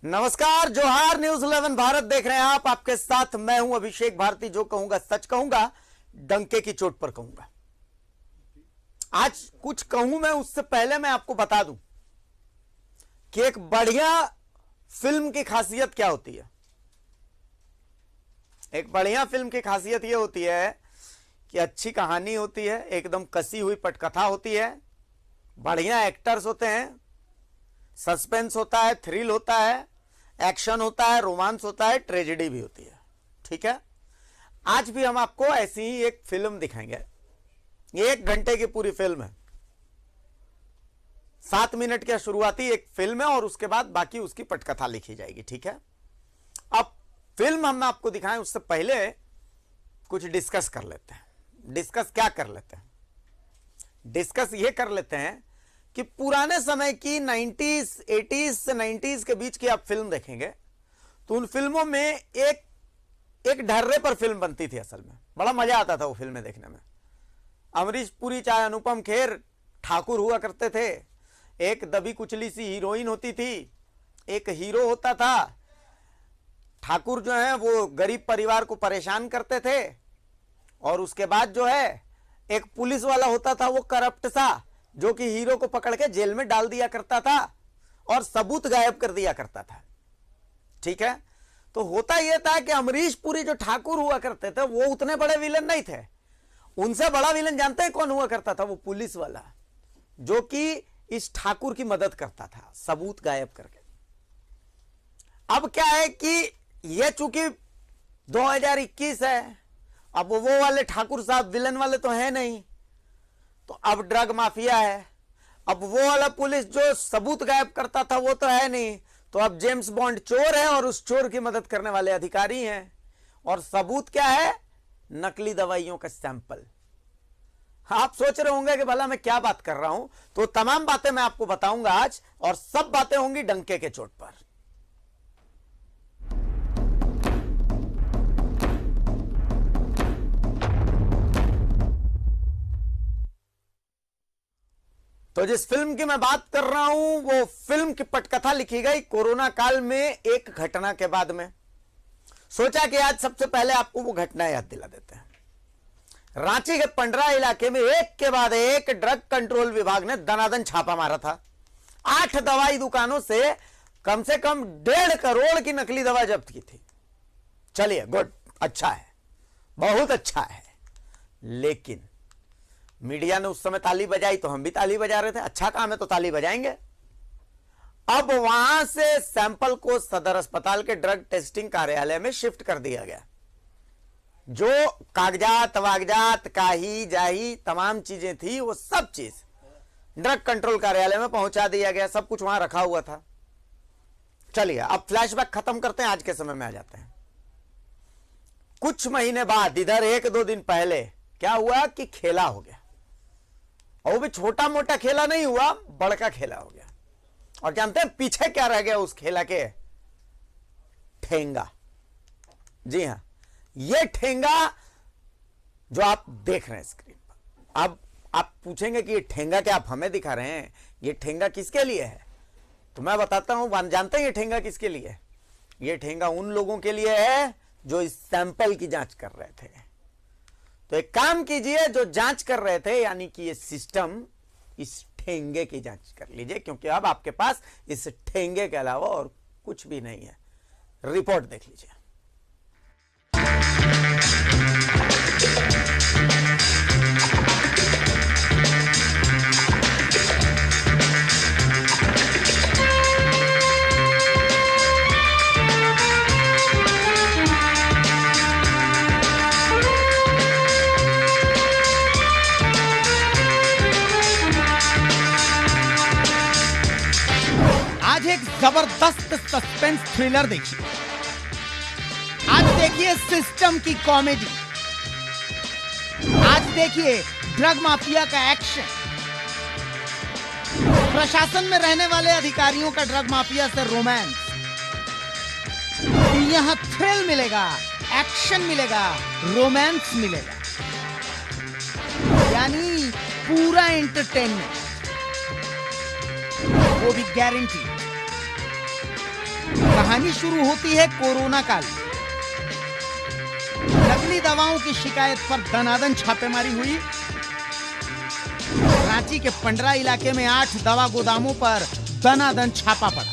नमस्कार, जोहार। न्यूज 11 भारत देख रहे हैं आप। आपके साथ मैं हूं अभिषेक भारती। जो कहूंगा सच कहूंगा, डंके की चोट पर कहूंगा। आज कुछ कहूं मैं उससे पहले मैं आपको बता दूं कि एक बढ़िया फिल्म की खासियत क्या होती है। एक बढ़िया फिल्म की खासियत यह होती है कि अच्छी कहानी होती है, एकदम कसी हुई पटकथा होती है, बढ़िया एक्टर्स होते हैं, सस्पेंस होता है, थ्रिल होता है, एक्शन होता है, रोमांस होता है, ट्रेजेडी भी होती है। ठीक है, आज भी हम आपको ऐसी ही एक फिल्म दिखाएंगे। ये 1 घंटे की पूरी फिल्म है। 7 मिनट की शुरुआती एक फिल्म है और उसके बाद बाकी उसकी पटकथा लिखी जाएगी। ठीक है, अब फिल्म हम आपको दिखाएं उससे पहले कुछ डिस्कस कर लेते हैं। डिस्कस क्या कर लेते हैं? डिस्कस ये कर लेते हैं कि पुराने समय की 90s, 80s से 90s के बीच की आप फिल्म देखेंगे तो उन फिल्मों में एक ढर्रे पर फिल्म बनती थी। असल में बड़ा मजा आता था वो फिल्में देखने में। अमरीश पुरी चाहे अनुपम खेर ठाकुर हुआ करते थे, एक दबी कुचली सी हीरोइन होती थी, एक हीरो होता था। ठाकुर जो है वो गरीब परिवार को परेशान करते थे और उसके बाद जो है एक पुलिस वाला होता था, वो करप्ट सा, जो कि हीरो को पकड़ के जेल में डाल दिया करता था और सबूत गायब कर दिया करता था। ठीक है, तो होता यह था कि अमरीश पुरी जो ठाकुर हुआ करते थे वो उतने बड़े विलन नहीं थे। उनसे बड़ा विलन जानते हैं कौन हुआ करता था? वो पुलिस वाला, जो कि इस ठाकुर की मदद करता था सबूत गायब करके। अब क्या है कि यह चूंकि 2021 है, अब वो वाले ठाकुर साहब विलन वाले तो है नहीं, तो अब ड्रग माफिया है। अब वो वाला पुलिस जो सबूत गायब करता था वो तो है नहीं, तो अब जेम्स बॉन्ड चोर है और उस चोर की मदद करने वाले अधिकारी हैं। और सबूत क्या है? नकली दवाइयों का सैंपल। आप सोच रहे होंगे कि भला मैं क्या बात कर रहा हूं, तो तमाम बातें मैं आपको बताऊंगा आज, और सब बातें होंगी डंके के चोट पर। तो जिस फिल्म की मैं बात कर रहा हूं वो फिल्म की पटकथा लिखी गई कोरोना काल में एक घटना के बाद में। सोचा कि आज सबसे पहले आपको वो घटना याद दिला देते हैं। रांची के पंडरा इलाके में एक के बाद एक ड्रग कंट्रोल विभाग ने दनादन छापा मारा था। 8 दवाई दुकानों से कम 1.5 करोड़ की नकली दवा जब्त की थी। चलिए, गुड, अच्छा है, बहुत अच्छा है। लेकिन मीडिया ने उस समय ताली बजाई तो हम भी ताली बजा रहे थे। अच्छा काम है तो ताली बजाएंगे। अब वहां से सैंपल को सदर अस्पताल के ड्रग टेस्टिंग कार्यालय में शिफ्ट कर दिया गया। जो कागजात वागजात काही जाही तमाम चीजें थी वो सब चीज ड्रग कंट्रोल कार्यालय में पहुंचा दिया गया। सब कुछ वहां रखा हुआ था। चलिए, अब फ्लैशबैक खत्म करते हैं, आज के समय में आ जाते हैं। कुछ महीने बाद इधर 1-2 दिन पहले क्या हुआ कि खेला हो गया, और वो भी छोटा मोटा खेला नहीं हुआ, बड़का खेला हो गया। और जानते हैं पीछे क्या रह गया उस खेला के? ठेंगा। जी हां, ये ठेंगा जो आप देख रहे हैं स्क्रीन पर। अब आप पूछेंगे कि ये ठेंगा क्या आप हमें दिखा रहे हैं? ये ठेंगा किसके लिए है? तो मैं बताता हूं। जानते हैं ये ठेंगा किसके लिए है? ये ठेंगा उन लोगों के लिए है जो इस सैंपल की जांच कर रहे थे। तो एक काम कीजिए, जो जांच कर रहे थे, यानी कि ये सिस्टम, इस ठेंगे की जांच कर लीजिए, क्योंकि अब आपके पास इस ठेंगे के अलावा और कुछ भी नहीं है। रिपोर्ट देख लीजिए। आज एक जबरदस्त सस्पेंस थ्रिलर देखिए। आज देखिए सिस्टम की कॉमेडी। आज देखिए ड्रग माफिया का एक्शन। प्रशासन में रहने वाले अधिकारियों का ड्रग माफिया से रोमांस। यहां थ्रिल मिलेगा, एक्शन मिलेगा, रोमांस मिलेगा, यानी पूरा एंटरटेनमेंट, वो भी गारंटी। कहानी शुरू होती है कोरोना काल में। नकली दवाओं की शिकायत पर दनादन छापेमारी हुई। रांची के पंडरा इलाके में 8 दवा गोदामों पर दनादन छापा पड़ा।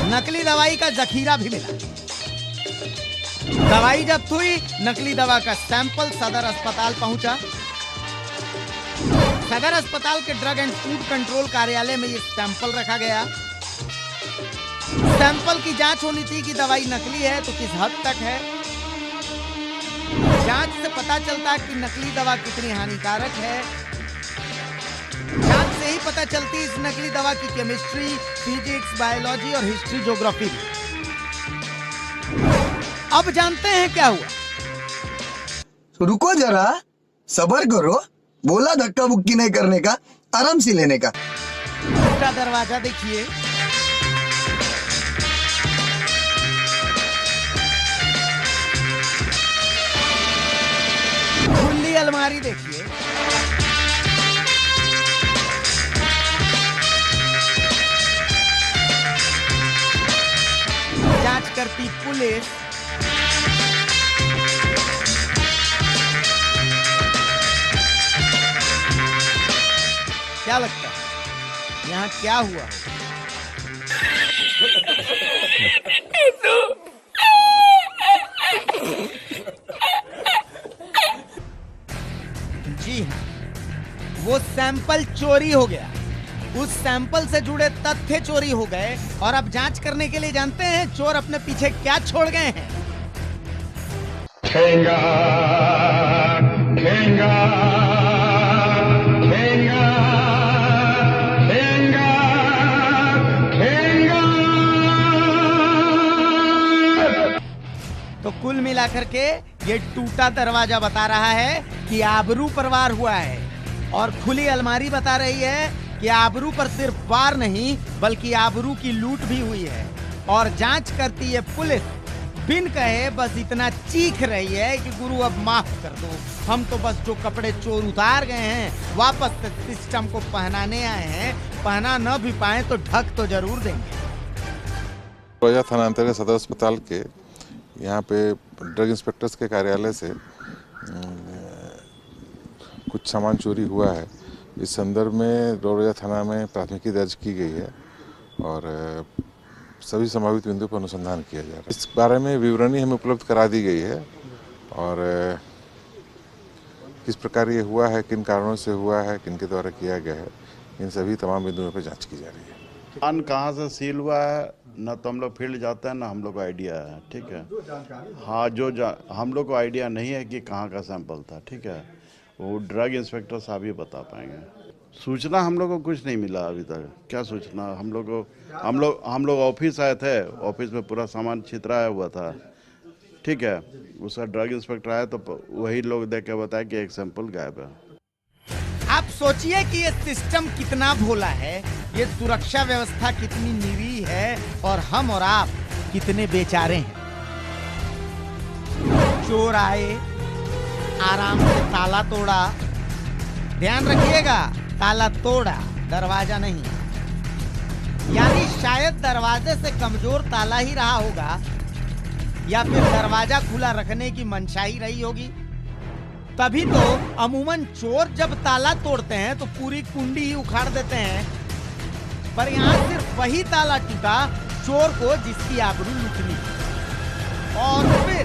नकली दवाई का जखीरा भी मिला। दवाई जब्त हुई। नकली दवा का सैंपल सदर अस्पताल पहुंचा। सदर अस्पताल के ड्रग एंड फूड कंट्रोल कार्यालय में यह सैंपल रखा गया। सैंपल की जांच होनी थी कि दवाई नकली है तो किस हद तक है। जांच से पता चलता कि नकली दवा कितनी हानिकारक है। जांच से ही पता चलती इस नकली दवा की केमिस्ट्री, फिजिक्स, बायोलॉजी और हिस्ट्री, ज्योग्राफी। अब जानते हैं क्या हुआ। रुको जरा, सब्र करो। बोला धक्का बुक्की नहीं करने का, आराम से लेने का। उसका दरवाजा देखिए। खुली अलमारी देखिए। जांच करती पुलिस। क्या लगता है यहाँ क्या हुआ? जी हाँ, वो सैंपल चोरी हो गया। उस सैंपल से जुड़े तथ्य चोरी हो गए और अब जांच करने के लिए जानते हैं चोर अपने पीछे क्या छोड़ गए हैं। ठेंगा, ठेंगा, ठेंगा, ठेंगा, ठेंगा। तो कुल मिलाकर के ये टूटा दरवाजा बता रहा है कि आबरू पर वार हुआ है और खुली अलमारी बता रही है कि आबरू पर सिर्फ वार नहीं बल्कि आबरू की लूट भी हुई है। और जांच करती है पुलिस बिन कहे बस इतना चीख रही है कि गुरु अब माफ कर दो, हम तो बस जो कपड़े चोर उतार गए हैं वापस से सिस्टम को पहनाने आए हैं। पहना न भी पाए तो ढक तो जरूर देंगे। रोजा थाना अंतर्गत सदर अस्पताल के यहाँ पे ड्रग इंस्पेक्टर्स के कार्यालय से कुछ सामान चोरी हुआ है। इस संदर्भ में रोजा थाना में प्राथमिकी दर्ज की गई है और सभी संभावित बिंदुओं पर अनुसंधान किया जा रहा है। इस बारे में विवरणी हमें उपलब्ध करा दी गई है और किस प्रकार ये हुआ है, किन कारणों से हुआ है, किन के द्वारा किया गया है, इन सभी तमाम बिंदुओं पर जांच की जा रही है। दुकान कहाँ से सील हुआ है ना तो हम लोग फील्ड जाते हैं ना हम लोग को आइडिया है। ठीक है, हाँ हम लोग को आइडिया नहीं है कि कहाँ का सैंपल था। ठीक है, वो ड्रग इंस्पेक्टर साहब ही बता पाएंगे। सूचना हम लोग को कुछ नहीं मिला अभी तक। क्या सूचना? हम लोग ऑफिस आए थे, ऑफिस में पूरा सामान छितराया हुआ था। ठीक है, उसका ड्रग इंस्पेक्टर आया तो वही लोग देख के बताया कि एक सैंपल गायब है। आप सोचिए कि ये सिस्टम कितना भोला है, ये सुरक्षा व्यवस्था कितनी निरी है और हम और आप कितने बेचारे हैं। चोर आए, आराम से ताला तोड़ा। ध्यान रखिएगा, ताला तोड़ा, दरवाजा नहीं। यानी शायद दरवाजे से कमजोर ताला ही रहा होगा या फिर दरवाजा खुला रखने की मंशा ही रही होगी। तभी तो अमूमन चोर जब ताला तोड़ते हैं तो पूरी कुंडी ही उखाड़ देते हैं, पर यहाँ सिर्फ वही ताला टूटा चोर को जिसकी आबरू लुटनी। और फिर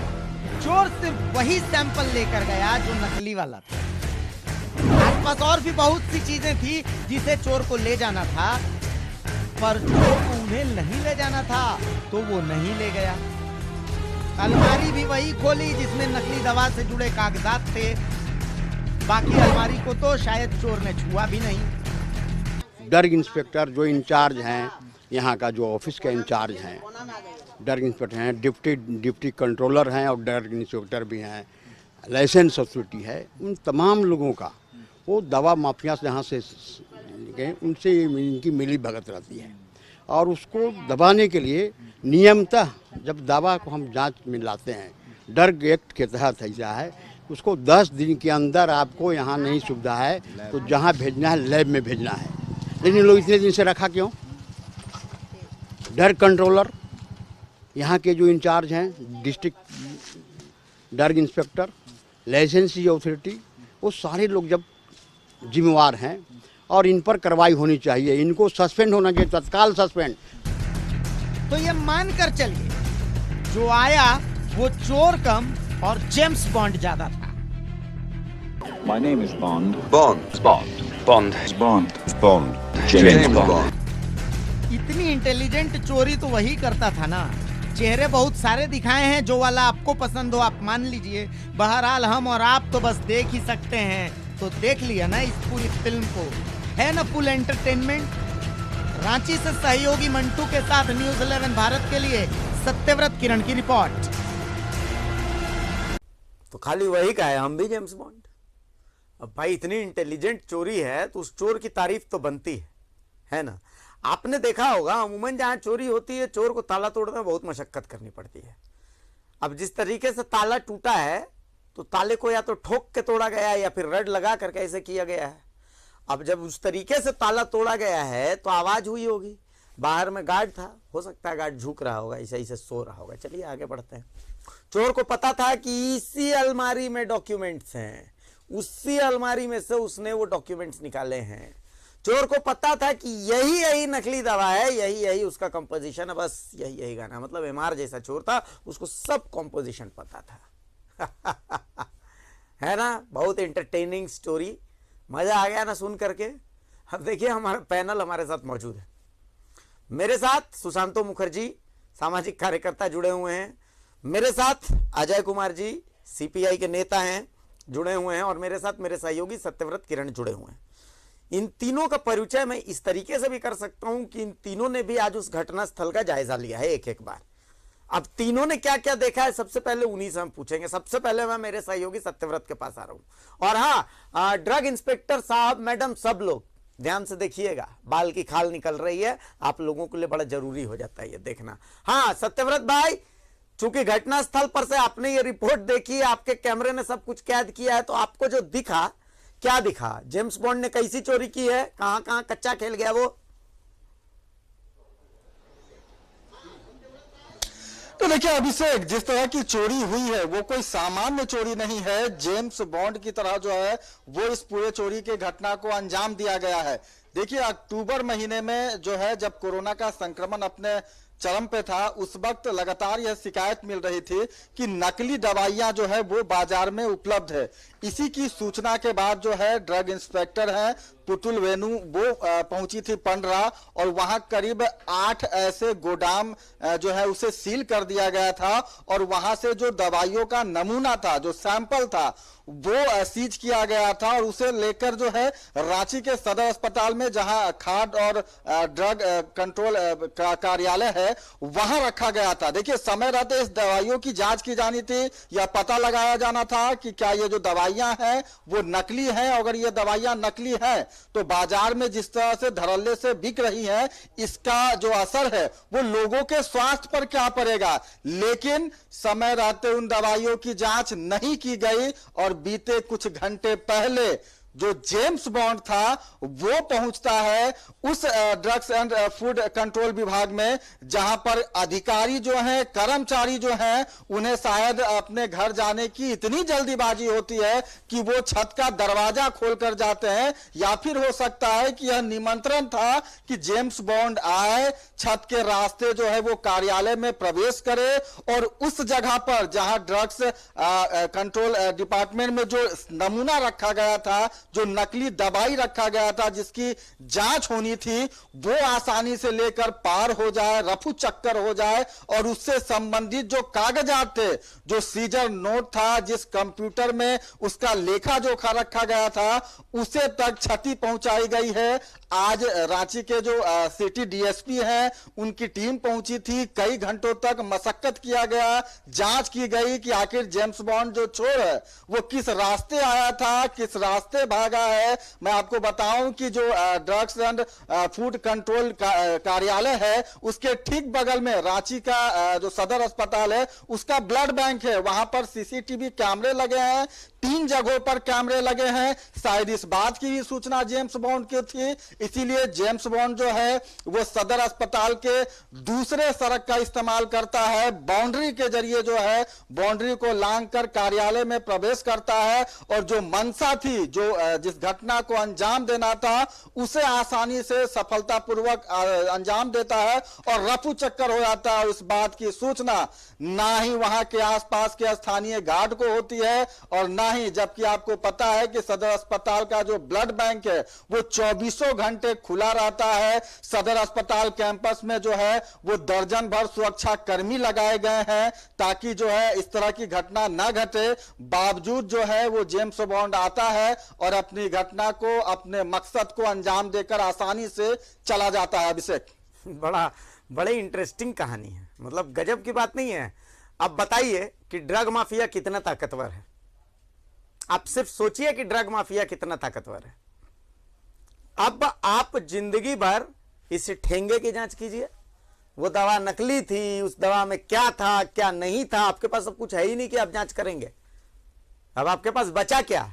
चोर सिर्फ वही सैंपल लेकर गया जो नकली वाला था। आसपास और भी बहुत सी चीजें थी जिसे चोर को ले जाना था, पर चोर को उन्हें नहीं ले जाना था तो वो नहीं ले गया। अलमारी भी वही खोली जिसमें नकली दवा से जुड़े कागजात थे। बाकी अलमारी को तो शायद चोर ने छुआ भी नहीं। ड्रग इंस्पेक्टर जो इंचार्ज हैं, यहाँ का जो ऑफिस के इंचार्ज हैं, ड्रग इंस्पेक्टर हैं, डिप्टी कंट्रोलर हैं और ड्रग इंस्पेक्टर भी हैं, लाइसेंस अथॉरिटी है, उन तमाम लोगों का वो दवा माफिया से यहाँ से गए, उनसे इनकी मिली भगत रहती है। और उसको दबाने के लिए नियमतः जब दवा को हम जांच में लाते हैं, ड्रग एक्ट के तहत ऐसा है, उसको 10 दिन के अंदर आपको यहाँ नहीं सुविधा है तो जहाँ भेजना है लैब में भेजना है। लेकिन लोग इतने दिन से रखा क्यों? ड्रग कंट्रोलर, यहाँ के जो इंचार्ज हैं डिस्ट्रिक्ट ड्रग इंस्पेक्टर, लाइसेंसी अथॉरिटी, वो सारे लोग जब जिम्मेवार हैं और इन पर कार्रवाई होनी चाहिए, इनको सस्पेंड होना चाहिए, तत्काल सस्पेंड। तो ये मानकर चलिए जो आया वो चोर कम और जेम्स बॉन्ड ज्यादा था। My name is Bond. Bond. Bond. Bond. Bond. Bond. James Bond. इतनी इंटेलिजेंट चोरी तो वही करता था ना। चेहरे बहुत सारे दिखाए हैं, जो वाला आपको पसंद हो आप मान लीजिए। बहरहाल हम और आप तो बस देख ही सकते हैं, तो देख लिया ना इस पूरी फिल्म को, है ना फुल एंटरटेनमेंट। रांची से सहयोगी मंटू के साथ न्यूज़ 11 भारत के लिए सत्यव्रत किरण की रिपोर्ट। तो खाली वही का है, हम भी जेम्स बॉन्ड। अब भाई इतनी इंटेलिजेंट चोरी है तो उस चोर की तारीफ तो बनती है ना। आपने देखा होगा अमूमन जहां चोरी होती है चोर को ताला तोड़ने में बहुत मशक्कत करनी पड़ती है। अब जिस तरीके से ताला टूटा है तो ताले को या तो ठोक के तोड़ा गया है या फिर रड लगा करके ऐसे किया गया है। अब जब उस तरीके से ताला तोड़ा गया है तो आवाज हुई होगी, बाहर में गार्ड था, हो सकता है गार्ड झुक रहा होगा, ऐसे ऐसे सो रहा होगा। चलिए आगे बढ़ते हैं। चोर को पता था कि इसी अलमारी में डॉक्यूमेंट्स हैं, उसी अलमारी में से उसने वो डॉक्यूमेंट्स निकाले हैं। चोर को पता था कि यही नकली दवा है, यही उसका कंपोजिशन है, बस यही गाना। मतलब एमआर जैसा चोर था, उसको सब कंपोजिशन पता था। है ना, बहुत एंटरटेनिंग स्टोरी, मजा आ गया ना सुन करके। अब देखिए हमारा पैनल हमारे साथ मौजूद है। मेरे साथ सुशांतो मुखर्जी सामाजिक कार्यकर्ता जुड़े हुए हैं, मेरे साथ अजय कुमार जी सीपीआई के नेता हैं जुड़े हुए हैं, और मेरे साथ मेरे सहयोगी सत्यव्रत किरण जुड़े हुए हैं। इन तीनों का परिचय मैं इस तरीके से भी कर सकता हूं कि इन तीनों ने भी आज उस घटना स्थल का जायजा लिया है एक बार। अब तीनों ने क्या क्या देखा है सबसे पहले उन्हीं से हम पूछेंगे। सबसे पहले मैं मेरे सहयोगी सत्यव्रत के पास आ रहा हूं। और हाँ, ड्रग इंस्पेक्टर साहब, मैडम, सब लोग ध्यान से देखिएगा, बाल की खाल निकल रही है, आप लोगों के लिए बड़ा जरूरी हो जाता है ये देखना। हाँ सत्यव्रत भाई, चूंकि घटना स्थल पर से आपने ये रिपोर्ट देखी है, आपके कैमरे ने सब कुछ कैद किया है, तो आपको जो दिखा, क्या दिखा? जेम्स बॉन्ड ने कैसी चोरी की है, कहां कहां कच्चा खेल गया वो? तो देखिए अभिषेक, जिस तरह की चोरी हुई है वो कोई सामान्य चोरी नहीं है। जेम्स बॉन्ड की तरह जो है वो इस पूरे चोरी के घटना को अंजाम दिया गया है। देखिए अक्टूबर महीने में जो है, जब कोरोना का संक्रमण अपने चरम पे था, उस वक्त लगातार यह शिकायत मिल रही थी कि नकली दवाइयां जो है वो बाजार में उपलब्ध है। इसी की सूचना के बाद जो है ड्रग इंस्पेक्टर हैं पुतुल वेणु, वो पहुंची थी पंडरा, और वहां करीब 8 ऐसे गोदाम जो है उसे सील कर दिया गया था, और वहां से जो दवाइयों का नमूना था, जो सैंपल था, वो सीज किया गया था, और उसे लेकर जो है रांची के सदर अस्पताल में, जहां खाद्य और ड्रग कंट्रोल कार्यालय है, वहां रखा गया था। देखिए समय रहते इस दवाइयों की जांच की जानी थी, या पता लगाया जाना था कि क्या ये जो दवाइयां हैं वो नकली हैं। अगर ये दवाइयां नकली हैं तो बाजार में जिस तरह से धड़ल्ले से बिक रही हैं, इसका जो असर है वो लोगों के स्वास्थ्य पर क्या पड़ेगा। लेकिन समय रहते उन दवाइयों की जांच नहीं की गई, और बीते कुछ घंटे पहले जो जेम्स बॉन्ड था वो पहुंचता है उस ड्रग्स एंड फूड कंट्रोल विभाग में, जहां पर अधिकारी जो हैं, कर्मचारी जो हैं, उन्हें शायद अपने घर जाने की इतनी जल्दीबाजी होती है कि वो छत का दरवाजा खोलकर जाते हैं, या फिर हो सकता है कि यह निमंत्रण था कि जेम्स बॉन्ड आए, छत के रास्ते जो है वो कार्यालय में प्रवेश करे, और उस जगह पर जहां ड्रग्स कंट्रोल डिपार्टमेंट में जो नमूना रखा गया था, जो नकली दवाई रखा गया था, जिसकी जांच होनी थी, वो आसानी से लेकर पार हो जाए, रफू चक्कर हो जाए, और उससे संबंधित जो कागजात थे, जो सीजर नोट था, जिस कंप्यूटर में उसका लेखा जोखा रखा गया था, उसे तक क्षति पहुंचाई गई है। आज रांची के जो सिटी डीएसपी हैं, उनकी टीम पहुंची थी, कई घंटों तक मशक्कत किया गया, जांच की गई कि आखिर जेम्स बॉन्ड जो चोर है वो किस रास्ते आया था, किस रास्ते भागा है। मैं आपको बताऊं कि जो ड्रग्स एंड फूड कंट्रोल कार्यालय है, उसके ठीक बगल में रांची का जो सदर अस्पताल है, उसका ब्लड बैंक है। वहां पर सीसीटीवी कैमरे लगे हैं, 3 जगहों पर कैमरे लगे हैं। शायद इस बात की भी सूचना जेम्स बॉन्ड की थी, इसीलिए जेम्स बॉन्ड जो है वो सदर अस्पताल के दूसरे सड़क का इस्तेमाल करता है, बाउंड्री के जरिए जो है बाउंड्री को लांघकर कार्यालय में प्रवेश करता है, और जो मंशा थी, जो जिस घटना को अंजाम देना था, उसे आसानी से सफलतापूर्वक अंजाम देता है और रफू चक्कर हो जाता है। और इस बात की सूचना ना ही वहां के आसपास के स्थानीय गार्ड को होती है और ना ही, जबकि आपको पता है कि सदर अस्पताल का जो ब्लड बैंक है वो 24 घंटे खुला रहता है। सदर अस्पताल कैंपस में जो है वो दर्जन भर सुरक्षा कर्मी लगाए गए हैं ताकि जो है इस तरह की घटना न घटे। बावजूद जो है वो जेम्स बॉन्ड आता है और अपनी घटना को, अपने मकसद को अंजाम देकर आसानी से चला जाता है। अभिषेक, बड़े इंटरेस्टिंग कहानी है, मतलब गजब की बात नहीं है। अब बताइए कि ड्रग माफिया कितना ताकतवर है। आप सिर्फ सोचिए कि ड्रग माफिया कितना ताकतवर है। अब आप जिंदगी भर इस ठेंगे की जांच कीजिए, वो दवा नकली थी, उस दवा में क्या था क्या नहीं था, आपके पास सब कुछ है ही नहीं कि आप जांच करेंगे। अब आपके पास बचा क्या?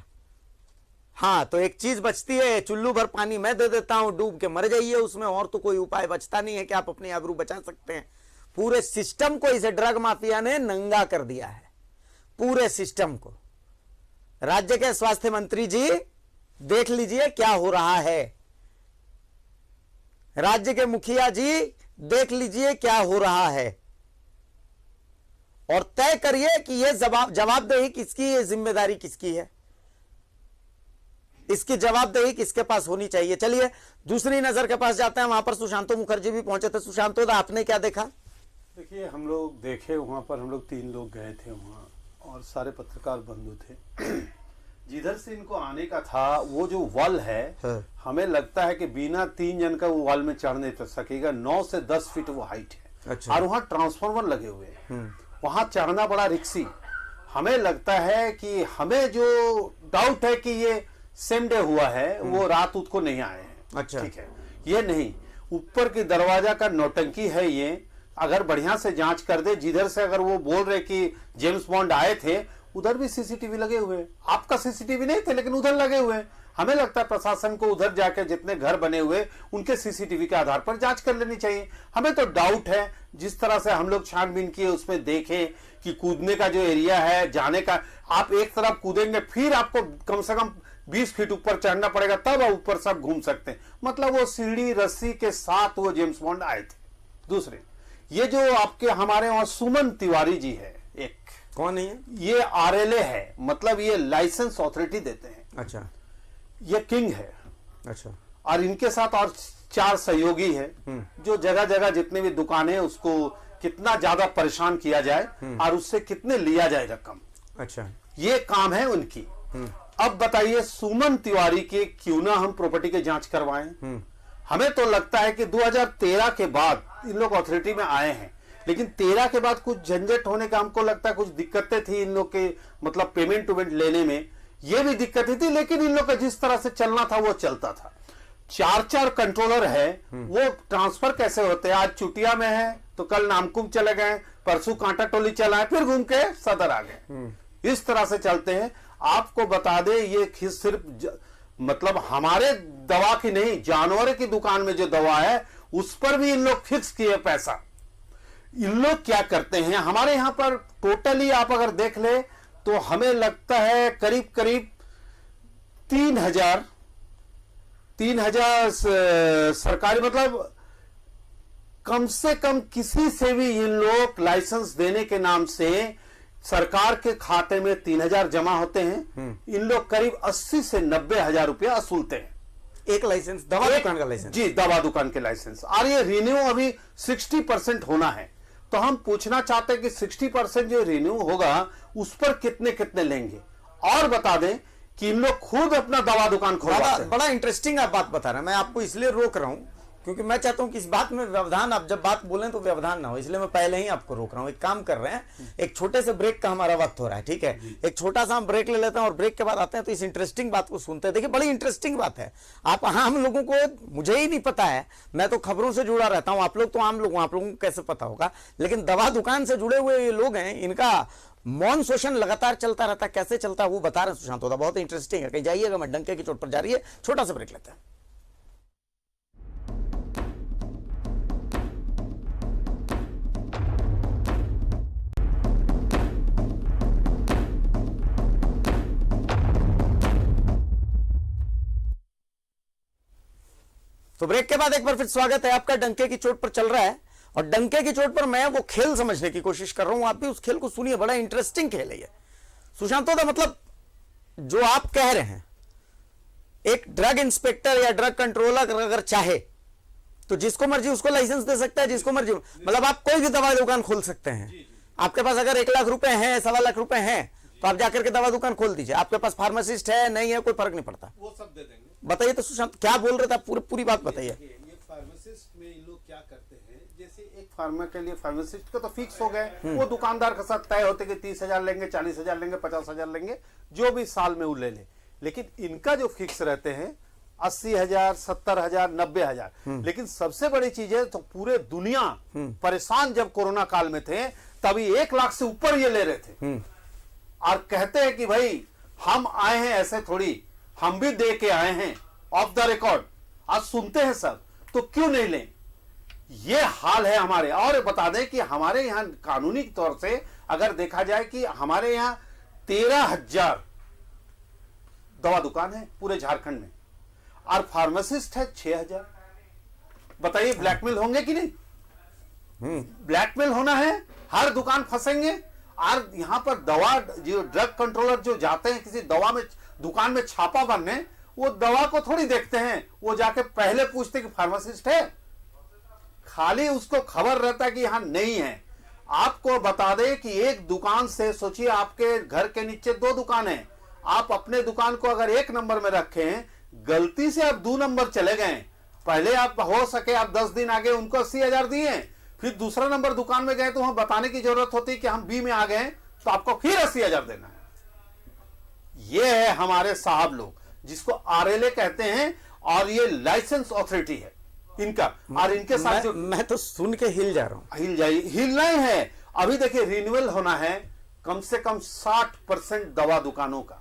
हाँ, तो एक चीज बचती है, चुल्लू भर पानी मैं दे देता हूं, डूब के मर जाइए उसमें, और तो कोई उपाय बचता नहीं है कि आप अपनी आबरू बचा सकते हैं। पूरे सिस्टम को इस ड्रग माफिया ने नंगा कर दिया है, पूरे सिस्टम को। राज्य के स्वास्थ्य मंत्री जी देख लीजिए क्या हो रहा है, राज्य के मुखिया जी देख लीजिए क्या हो रहा है, और तय करिए कि यह जवाबदेही किसकी, ये जिम्मेदारी किसकी है, इसकी जवाबदेही किसके पास होनी चाहिए। चलिए दूसरी नजर के पास जाते हैं, वहां पर सुशांतो मुखर्जी भी पहुंचे थे। सुशांतो, आपने क्या देखा? देखिए, हम लोग देखे वहाँ पर, हम लोग 3 लोग गए थे वहाँ, और सारे पत्रकार बंधु थे। जिधर से इनको आने का था वो जो वॉल है, हमें लगता है कि बिना 3 जन का वो वॉल में चढ़ नहीं तो सकेगा। 9 से 10 फीट वो हाइट है। अच्छा। और वहाँ ट्रांसफार्मर लगे हुए हैं, वहाँ चढ़ना बड़ा रिक्सी। हमें लगता है कि हमें जो डाउट है कि ये सेम डे हुआ है, वो रात को नहीं आए हैं। अच्छा, ठीक है, ये नहीं, ऊपर की दरवाजा का नौटंकी है ये। अगर बढ़िया से जांच कर दे, जिधर से अगर वो बोल रहे कि जेम्स बॉन्ड आए थे, उधर भी सीसीटीवी लगे हुए। आपका सीसीटीवी नहीं थे लेकिन उधर लगे हुए। हमें लगता है प्रशासन को उधर जाकर जितने घर बने हुए उनके सीसीटीवी के आधार पर जांच कर लेनी चाहिए। हमें तो डाउट है, जिस तरह से हम लोग छानबीन किए उसमें देखे कि कूदने का जो एरिया है, जाने का, आप एक तरफ कूदेंगे फिर आपको कम से कम 20 फीट ऊपर चढ़ना पड़ेगा, तब आप ऊपर सब घूम सकते हैं। मतलब वो सीढ़ी रस्सी के साथ वो जेम्स बॉन्ड आए थे। दूसरे, ये जो आपके हमारे वहां सुमन तिवारी जी है, एक, कौन है ये RLA है, मतलब ये लाइसेंस अथॉरिटी देते हैं। अच्छा, ये किंग है। अच्छा, और इनके साथ और 4 सहयोगी है, जो जगह जगह जितने भी दुकानें हैं उसको कितना ज्यादा परेशान किया जाए और उससे कितने लिया जाए रकम। अच्छा, ये काम है उनकी। अब बताइए, सुमन तिवारी के क्यों ना हम प्रॉपर्टी की जांच करवाएं? हमें तो लगता है कि 2013 के बाद इन लोग अथॉरिटी में आए हैं, लेकिन 13 के बाद कुछ झंझट होने का हमको लगता है, कुछ दिक्कतें थी इन लोग के, मतलब पेमेंट वेमेंट लेने में, ये भी दिक्कतें थी। लेकिन इन लोग का जिस तरह से चलना था वो चलता था। 4 कंट्रोलर है, वो ट्रांसफर कैसे होते हैं? आज चुटिया में है तो कल नामकुम चले गए, परसों कांटा टोली चला है, फिर घूम के सदर आ गए। इस तरह से चलते हैं। आपको बता दे, ये सिर्फ मतलब हमारे दवा की नहीं, जानवर की दुकान में जो दवा है उस पर भी इन लोग फिक्स किए पैसा। इन लोग क्या करते हैं, हमारे यहां पर टोटली आप अगर देख ले तो हमें लगता है करीब करीब 3000 सरकारी, मतलब कम से कम किसी से भी इन लोग लाइसेंस देने के नाम से सरकार के खाते में 3000 जमा होते हैं। इन लोग करीब 80 से 90 हजार रुपया वसूलते हैं। एक लाइसेंस, दवा दुकान का लाइसेंस? जी, दवा दुकान के लाइसेंस। और ये रिन्यू अभी 60% होना है। तो हम पूछना चाहते हैं कि 60% जो रिन्यू होगा उस पर कितने कितने लेंगे। और बता दें कि इन लोग खुद अपना दवा दुकान खोलवाते हैं। बड़ा इंटरेस्टिंग आप बात बता रहे हैं। मैं आपको इसलिए रोक रहा हूं क्योंकि मैं चाहता हूं कि इस बात में व्यवधान, आप जब बात बोलें तो व्यवधान ना हो, इसलिए मैं पहले ही आपको रोक रहा हूं। एक काम कर रहे हैं, एक छोटे से ब्रेक का हमारा वक्त हो रहा है, ठीक है? एक छोटा सा हम ब्रेक ले लेते हैं और ब्रेक के बाद आते हैं तो इस इंटरेस्टिंग बात को सुनते हैं। देखिए बड़ी इंटरेस्टिंग बात है। आप हम लोगों को, मुझे ही नहीं पता है, मैं तो खबरों से जुड़ा रहता हूं, आप लोग तो आम लोग, आप लोगों को कैसे पता होगा? लेकिन दवा दुकान से जुड़े हुए ये लोग हैं, इनका मौन शोषण लगातार चलता रहता है। कैसे चलता है वो बता रहे हैं सुशांत होता। बहुत इंटरेस्टिंग है, कहीं जाइएगा, मैं डंके की चोट पर जा रही है। छोटा सा ब्रेक लेते हैं। तो ब्रेक के बाद एक बार फिर स्वागत है आपका। डंके की चोट पर चल रहा है और डंके की चोट पर मैं वो खेल समझने की कोशिश कर रहा हूं, आप भी उस खेल को सुनिए। बड़ा इंटरेस्टिंग खेल है ये सुशांत होता। मतलब जो आप कह रहे हैं, एक ड्रग इंस्पेक्टर या ड्रग कंट्रोलर अगर चाहे तो जिसको मर्जी उसको लाइसेंस दे सकता है, जिसको मर्जी। मतलब आप कोई भी दवा दुकान खोल सकते हैं। आपके पास अगर 1 लाख रुपए हैं, 1.25 लाख रुपए हैं, तो आप जाकर के दवा दुकान खोल दीजिए। आपके पास फार्मासिस्ट है, नहीं है, कोई फर्क नहीं पड़ता, वो सब दे देंगे। बताइए तो सुशांत, क्या बोल रहे थे आप? पूरी बात बताइए। ये फार्मासिस्ट में इन लोग क्या करते हैं, जैसे एक फार्मा के लिए फार्मासिस्ट का तो फिक्स हो गए, वो दुकानदार के साथ तय होते कि 30,000 लेंगे, 40,000 लेंगे, 50,000 लेंगे, जो भी साल में वो ले ले। लेकिन इनका जो फिक्स रहते हैं 80,000, 70,000, 90,000। लेकिन सबसे बड़ी चीज है, तो पूरे दुनिया परेशान जब कोरोना काल में थे, तभी 1 लाख से ऊपर ये ले रहे थे और कहते हैं कि भाई हम आए हैं ऐसे थोड़ी, हम भी दे के आए हैं ऑफ द रिकॉर्ड। आज सुनते हैं सब, तो क्यों नहीं लें? ये हाल है हमारे। और बता दें कि हमारे यहां कानूनी तौर से अगर देखा जाए कि हमारे यहां 13,000 दवा दुकान है पूरे झारखंड में और फार्मासिस्ट है 6,000। बताइए ब्लैकमेल होंगे कि नहीं? ब्लैकमेल होना है, हर दुकान फंसेंगे। और यहां पर दवा, जो ड्रग कंट्रोलर जो जाते हैं किसी दवा में दुकान में छापा बनने, वो दवा को थोड़ी देखते हैं, वो जाके पहले पूछते कि फार्मासिस्ट है। खाली उसको खबर रहता है कि यहां नहीं है। आपको बता दें कि एक दुकान से, सोचिए आपके घर के नीचे 2 दुकान है, आप अपने दुकान को अगर 1 नंबर में रखें, गलती से आप 2 नंबर चले गए, पहले आप हो सके आप 10 दिन आगे उनको 80,000 दिए, फिर दूसरा नंबर दुकान में गए तो वहां बताने की जरूरत होती है कि हम बी में आ गए, तो आपको फिर 80,000 देना है। ये है हमारे साहब लोग, जिसको आरएलए कहते हैं, और ये लाइसेंस अथॉरिटी है इनका। और इनके साथ जो मैं तो सुन के हिल जा रहा हूं। हिल जाइए, हिलना ही है। अभी देखिए रिन्यूअल होना है कम से कम 60% दवा दुकानों का,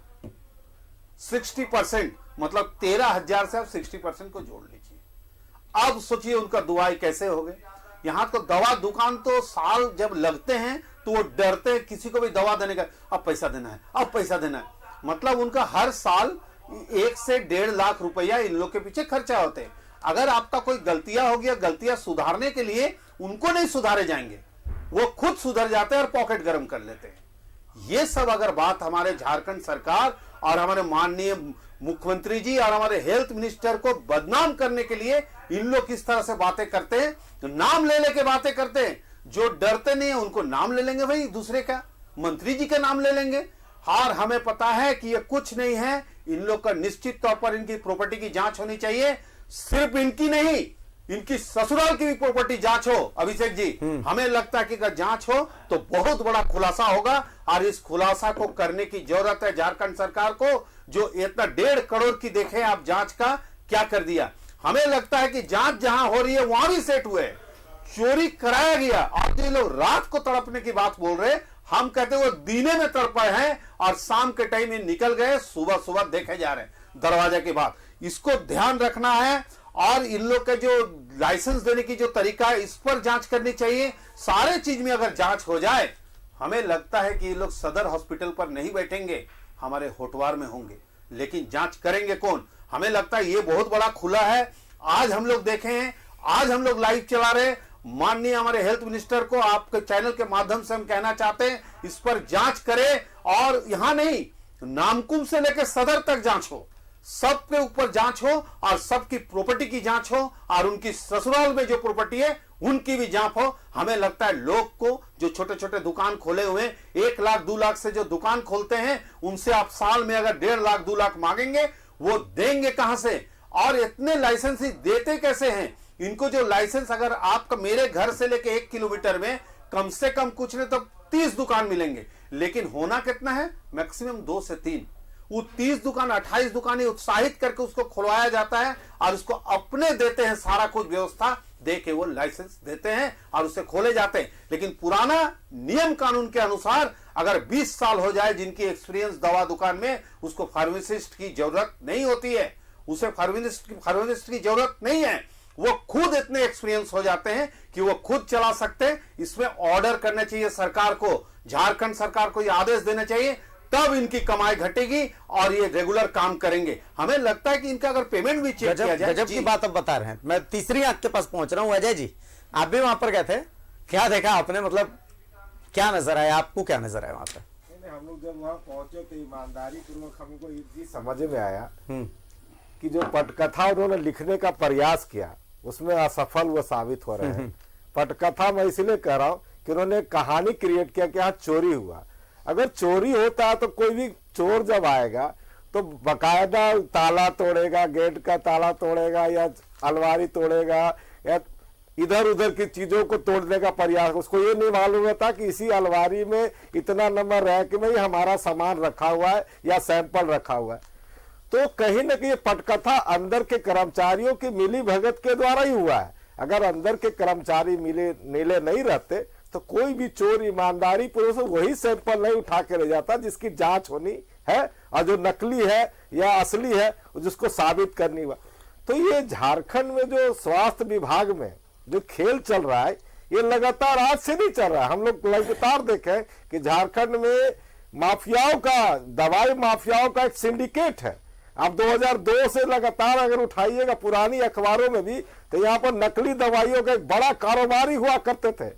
60%, मतलब 13,000 से आप 60% को जोड़ लीजिए। अब सोचिए उनका दुआई कैसे हो गए। यहां तो दवा दुकान तो साल जब लगते हैं तो वो डरते हैं किसी को भी दवा देने का, अब पैसा देना है, अब पैसा देना है। मतलब उनका हर साल 1 से 1.5 लाख रुपया इन लोग के पीछे खर्चा होते हैं। अगर आपका कोई गलतियां हो गया, गलतियां सुधारने के लिए उनको नहीं सुधारे जाएंगे, वो खुद सुधर जाते हैं और पॉकेट गर्म कर लेते हैं। ये सब अगर बात हमारे झारखंड सरकार और हमारे माननीय मुख्यमंत्री जी और हमारे हेल्थ मिनिस्टर को बदनाम करने के लिए इन लोग किस तरह से बातें करते हैं, तो नाम ले लेके बातें करते हैं। जो डरते नहीं है उनको नाम ले लेंगे, भाई दूसरे का, मंत्री जी का नाम ले लेंगे। और हमें पता है कि ये कुछ नहीं है, इन लोग का निश्चित तौर पर इनकी प्रॉपर्टी की जांच होनी चाहिए। सिर्फ इनकी नहीं, इनकी ससुराल की भी प्रॉपर्टी जांच हो। अभिषेक जी, हमें लगता है कि अगर जांच हो तो बहुत बड़ा खुलासा होगा, और इस खुलासा को करने की जरूरत है झारखंड सरकार को, जो इतना 1.5 करोड़ की देखे आप जांच का क्या कर दिया। हमें लगता है कि जांच जहां हो रही है वहां भी सेट हुए, चोरी कराया गया। और ये लोग रात को तड़पने की बात बोल रहे, हम कहते वो दीने में तड़पे हैं और शाम के टाइम में निकल गए, सुबह सुबह देखे जा रहे हैं दरवाजा के बाद। इसको ध्यान रखना है। और इन लोग के जो लाइसेंस देने की जो तरीका है, इस पर जांच करनी चाहिए। सारे चीज में अगर जांच हो जाए, हमें लगता है कि ये लोग सदर हॉस्पिटल पर नहीं बैठेंगे, हमारे होटवार में होंगे। लेकिन जांच करेंगे कौन? हमें लगता है ये बहुत बड़ा खुला है। आज हम लोग देखे हैं, आज हम लोग लाइव चला रहे, माननीय हमारे हेल्थ मिनिस्टर को आपके चैनल के माध्यम से हम कहना चाहते हैं, इस पर जांच करें। और यहां नहीं, नामकुम से लेकर सदर तक जांच हो, सबके ऊपर जांच हो, और सबकी प्रॉपर्टी की जांच हो, और उनकी ससुराल में जो प्रॉपर्टी है उनकी भी जांच हो। हमें लगता है लोग को जो छोटे छोटे दुकान खोले हुए 1 लाख 2 लाख से जो दुकान खोलते हैं, उनसे आप साल में अगर 1.5 लाख 2 लाख मांगेंगे, वो देंगे कहां से? और इतने लाइसेंस देते कैसे हैं? इनको जो लाइसेंस, अगर आपका मेरे घर से लेके 1 किलोमीटर में कम से कम कुछ नहीं तो 30 दुकान मिलेंगे, लेकिन होना कितना है, मैक्सिमम 2 से 3। वो 30 दुकान 28 दुकानें उत्साहित करके उसको खुलवाया जाता है और उसको अपने देते हैं, सारा कुछ व्यवस्था दे के वो लाइसेंस देते हैं और उसे खोले जाते हैं। लेकिन पुराना नियम कानून के अनुसार अगर 20 साल हो जाए जिनकी एक्सपीरियंस दवा दुकान में, उसको फार्मासिस्ट की जरूरत नहीं होती है, उसे फार्मासिस्ट की जरूरत नहीं है। वो खुद इतने एक्सपीरियंस हो जाते हैं कि वो खुद चला सकते हैं। इसमें ऑर्डर करना चाहिए सरकार को, झारखंड सरकार को ये आदेश देना चाहिए, तब इनकी कमाई घटेगी और ये रेगुलर काम करेंगे। हमें लगता है कि इनका अगर पेमेंट भी चेक किया जाए। गजब की बात अब बता रहे हैं। मैं तीसरी आंख के पास पहुंच रहा हूं। अजय जी, आप भी वहां पर गए थे, क्या देखा आपने, मतलब क्या नजर आया आपको, क्या नजर आया वहां पर? हम लोग जब वहां पहुंचे तो ईमानदारी पूर्वक हमको ये चीज समझ में आया कि जो पटकथा उन्होंने लिखने का प्रयास किया उसमें असफल वो साबित हो रहे हैं। पटकथा मैं इसलिए कह रहा हूँ कि उन्होंने कहानी क्रिएट किया कि यहाँ चोरी हुआ। अगर चोरी होता है तो कोई भी चोर जब आएगा तो बकायदा ताला तोड़ेगा, गेट का ताला तोड़ेगा या अलमारी तोड़ेगा या इधर उधर की चीजों को तोड़ने का प्रयास। उसको ये नहीं मालूम होता कि इसी अलमारी में इतना नंबर रैक में ही हमारा सामान रखा हुआ है या सैंपल रखा हुआ है। तो कहीं ना कहीं पटकथा अंदर के कर्मचारियों की मिली भगत के द्वारा ही हुआ है। अगर अंदर के कर्मचारी नीले नहीं रहते तो कोई भी चोर ईमानदारी पूर्वक वही सैंपल नहीं उठा के ले जाता जिसकी जांच होनी है और जो नकली है या असली है जिसको साबित करनी हुआ। तो ये झारखंड में जो स्वास्थ्य विभाग में जो खेल चल रहा है ये लगातार आज से नहीं चल रहा है। हम लोग लगातार देखें कि झारखंड में माफियाओं का, दवाई माफियाओं का एक सिंडिकेट है। आप 2002 से लगातार अगर उठाइएगा पुरानी अखबारों में भी तो यहाँ पर नकली दवाइयों का एक बड़ा कारोबारी हुआ करते थे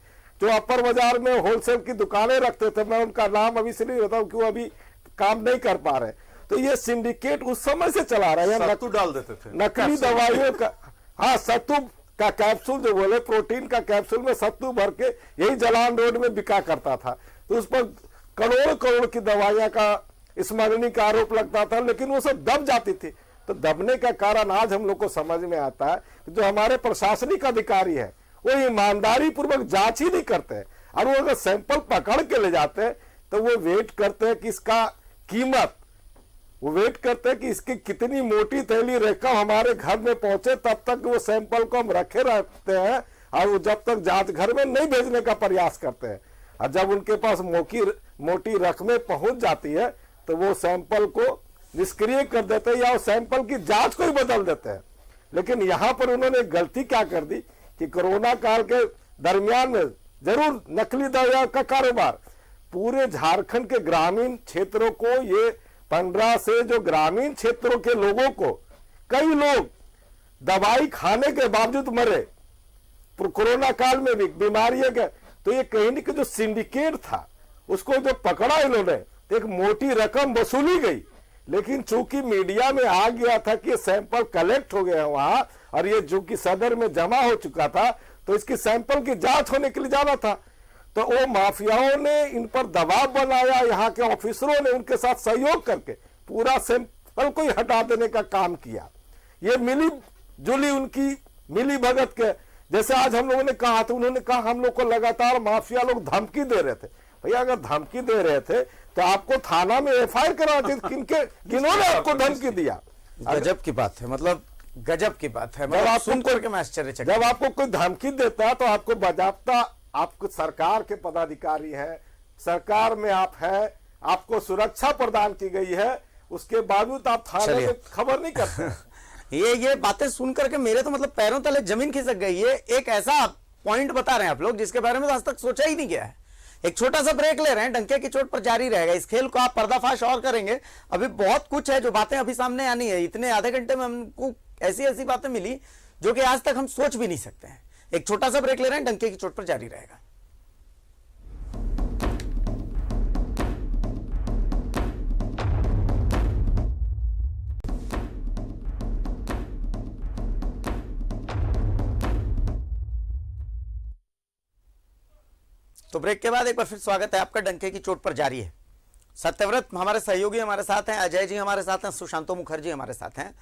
जो अपर बाजार में होलसेल की दुकानें रखते थे। मैं उनका नाम अभी से नहीं बताऊं क्यों अभी काम नहीं कर पा रहे। तो ये सिंडिकेट उस समय से चला रहा है। सत्तू डाल देते थे, नकली दवाइयों का, हाँ सत्तू का कैप्सूल जो बोले, प्रोटीन का कैप्सूल में सत्तू भर के यही जलान रोड में बिका करता था। तो उस पर करोड़ करोड़ की दवाइयां का स्मगलिंग का आरोप लगता था, लेकिन वो सब दब जाती थी। तो दबने का कारण आज हम लोग को समझ में आता है कि जो हमारे प्रशासनिक अधिकारी है वो ईमानदारी पूर्वक जांच ही नहीं करते और वो अगर सैंपल पकड़ के ले जाते हैं तो वो वेट करते हैं कि इसका कीमत, वो वेट करते हैं कि इसकी कितनी मोटी थैली रकम हमारे घर में पहुंचे, तब तक वो सैंपल को हम रखे रहते हैं और वो जब तक जांच घर में नहीं भेजने का प्रयास करते हैं। और जब उनके पास मोटी रकमें पहुंच जाती है तो वो सैंपल को निष्क्रिय कर देते हैं या वो सैंपल की जांच को ही बदल देते हैं। लेकिन यहाँ पर उन्होंने गलती क्या कर दी कि कोरोना काल के दरमियान में जरूर नकली दवा का कारोबार पूरे झारखंड के ग्रामीण क्षेत्रों को, ये 15 से जो ग्रामीण क्षेत्रों के लोगों को, कई लोग दवाई खाने के बावजूद मरे कोरोना काल में भी बीमारियों के। तो ये कहीं न कहीं जो सिंडिकेट था उसको जो पकड़ा इन्होंने तो एक मोटी रकम वसूली गई। लेकिन चूंकि मीडिया में आ गया था कि सैंपल कलेक्ट हो गया वहां और ये जो कि सदर में जमा हो चुका था तो इसकी सैंपल की जांच होने के लिए जाना था। तो वो माफियाओं ने इन पर दबाव बनाया, यहाँ के ऑफिसरों ने उनके साथ सहयोग करके पूरा सैंपल को ही हटा देने का काम किया। ये मिली जुली उनकी मिली भगत के, जैसे आज हम लोगों ने कहा तो उन्होंने कहा हम लोग को लगातार माफिया लोग धमकी दे रहे थे। भैया अगर धमकी दे रहे थे तो आपको थाना में FIR कराते, किन्होंने आपको धमकी दिया? गजब की बात है, मतलब गजब की बात है। जब आप सुन करके मैं आश्चर्यचकित, जब आपको कोई धमकी देता है तो आपको बजाबता, आपको सरकार के पदाधिकारी है, सरकार में आप है, आपको सुरक्षा प्रदान की गई है, उसके बावजूद आप थाने में खबर नहीं करते। ये बातें सुन करके मेरे तो मतलब पैरों तले जमीन खिसक गई। ये एक ऐसा पॉइंट बता रहे हैं आप लोग जिसके बारे में तो आज तक सोचा ही नहीं गया है। एक छोटा सा ब्रेक ले रहे हैं, डंके की चोट पर जारी रहेगा। इस खेल को आप पर्दाफाश और करेंगे, अभी बहुत कुछ है जो बातें अभी सामने आनी है। इतने आधे घंटे में हमको ऐसी ऐसी बातें मिली जो कि आज तक हम सोच भी नहीं सकते हैं। एक छोटा सा ब्रेक ले रहे हैं, डंके की चोट पर जारी रहेगा। तो ब्रेक के बाद एक बार फिर स्वागत है आपका। डंके की चोट पर जारी है। सत्यव्रत हमारे सहयोगी हमारे साथ हैं, अजय जी हमारे साथ हैं, सुशांतो मुखर्जी हमारे साथ हैं।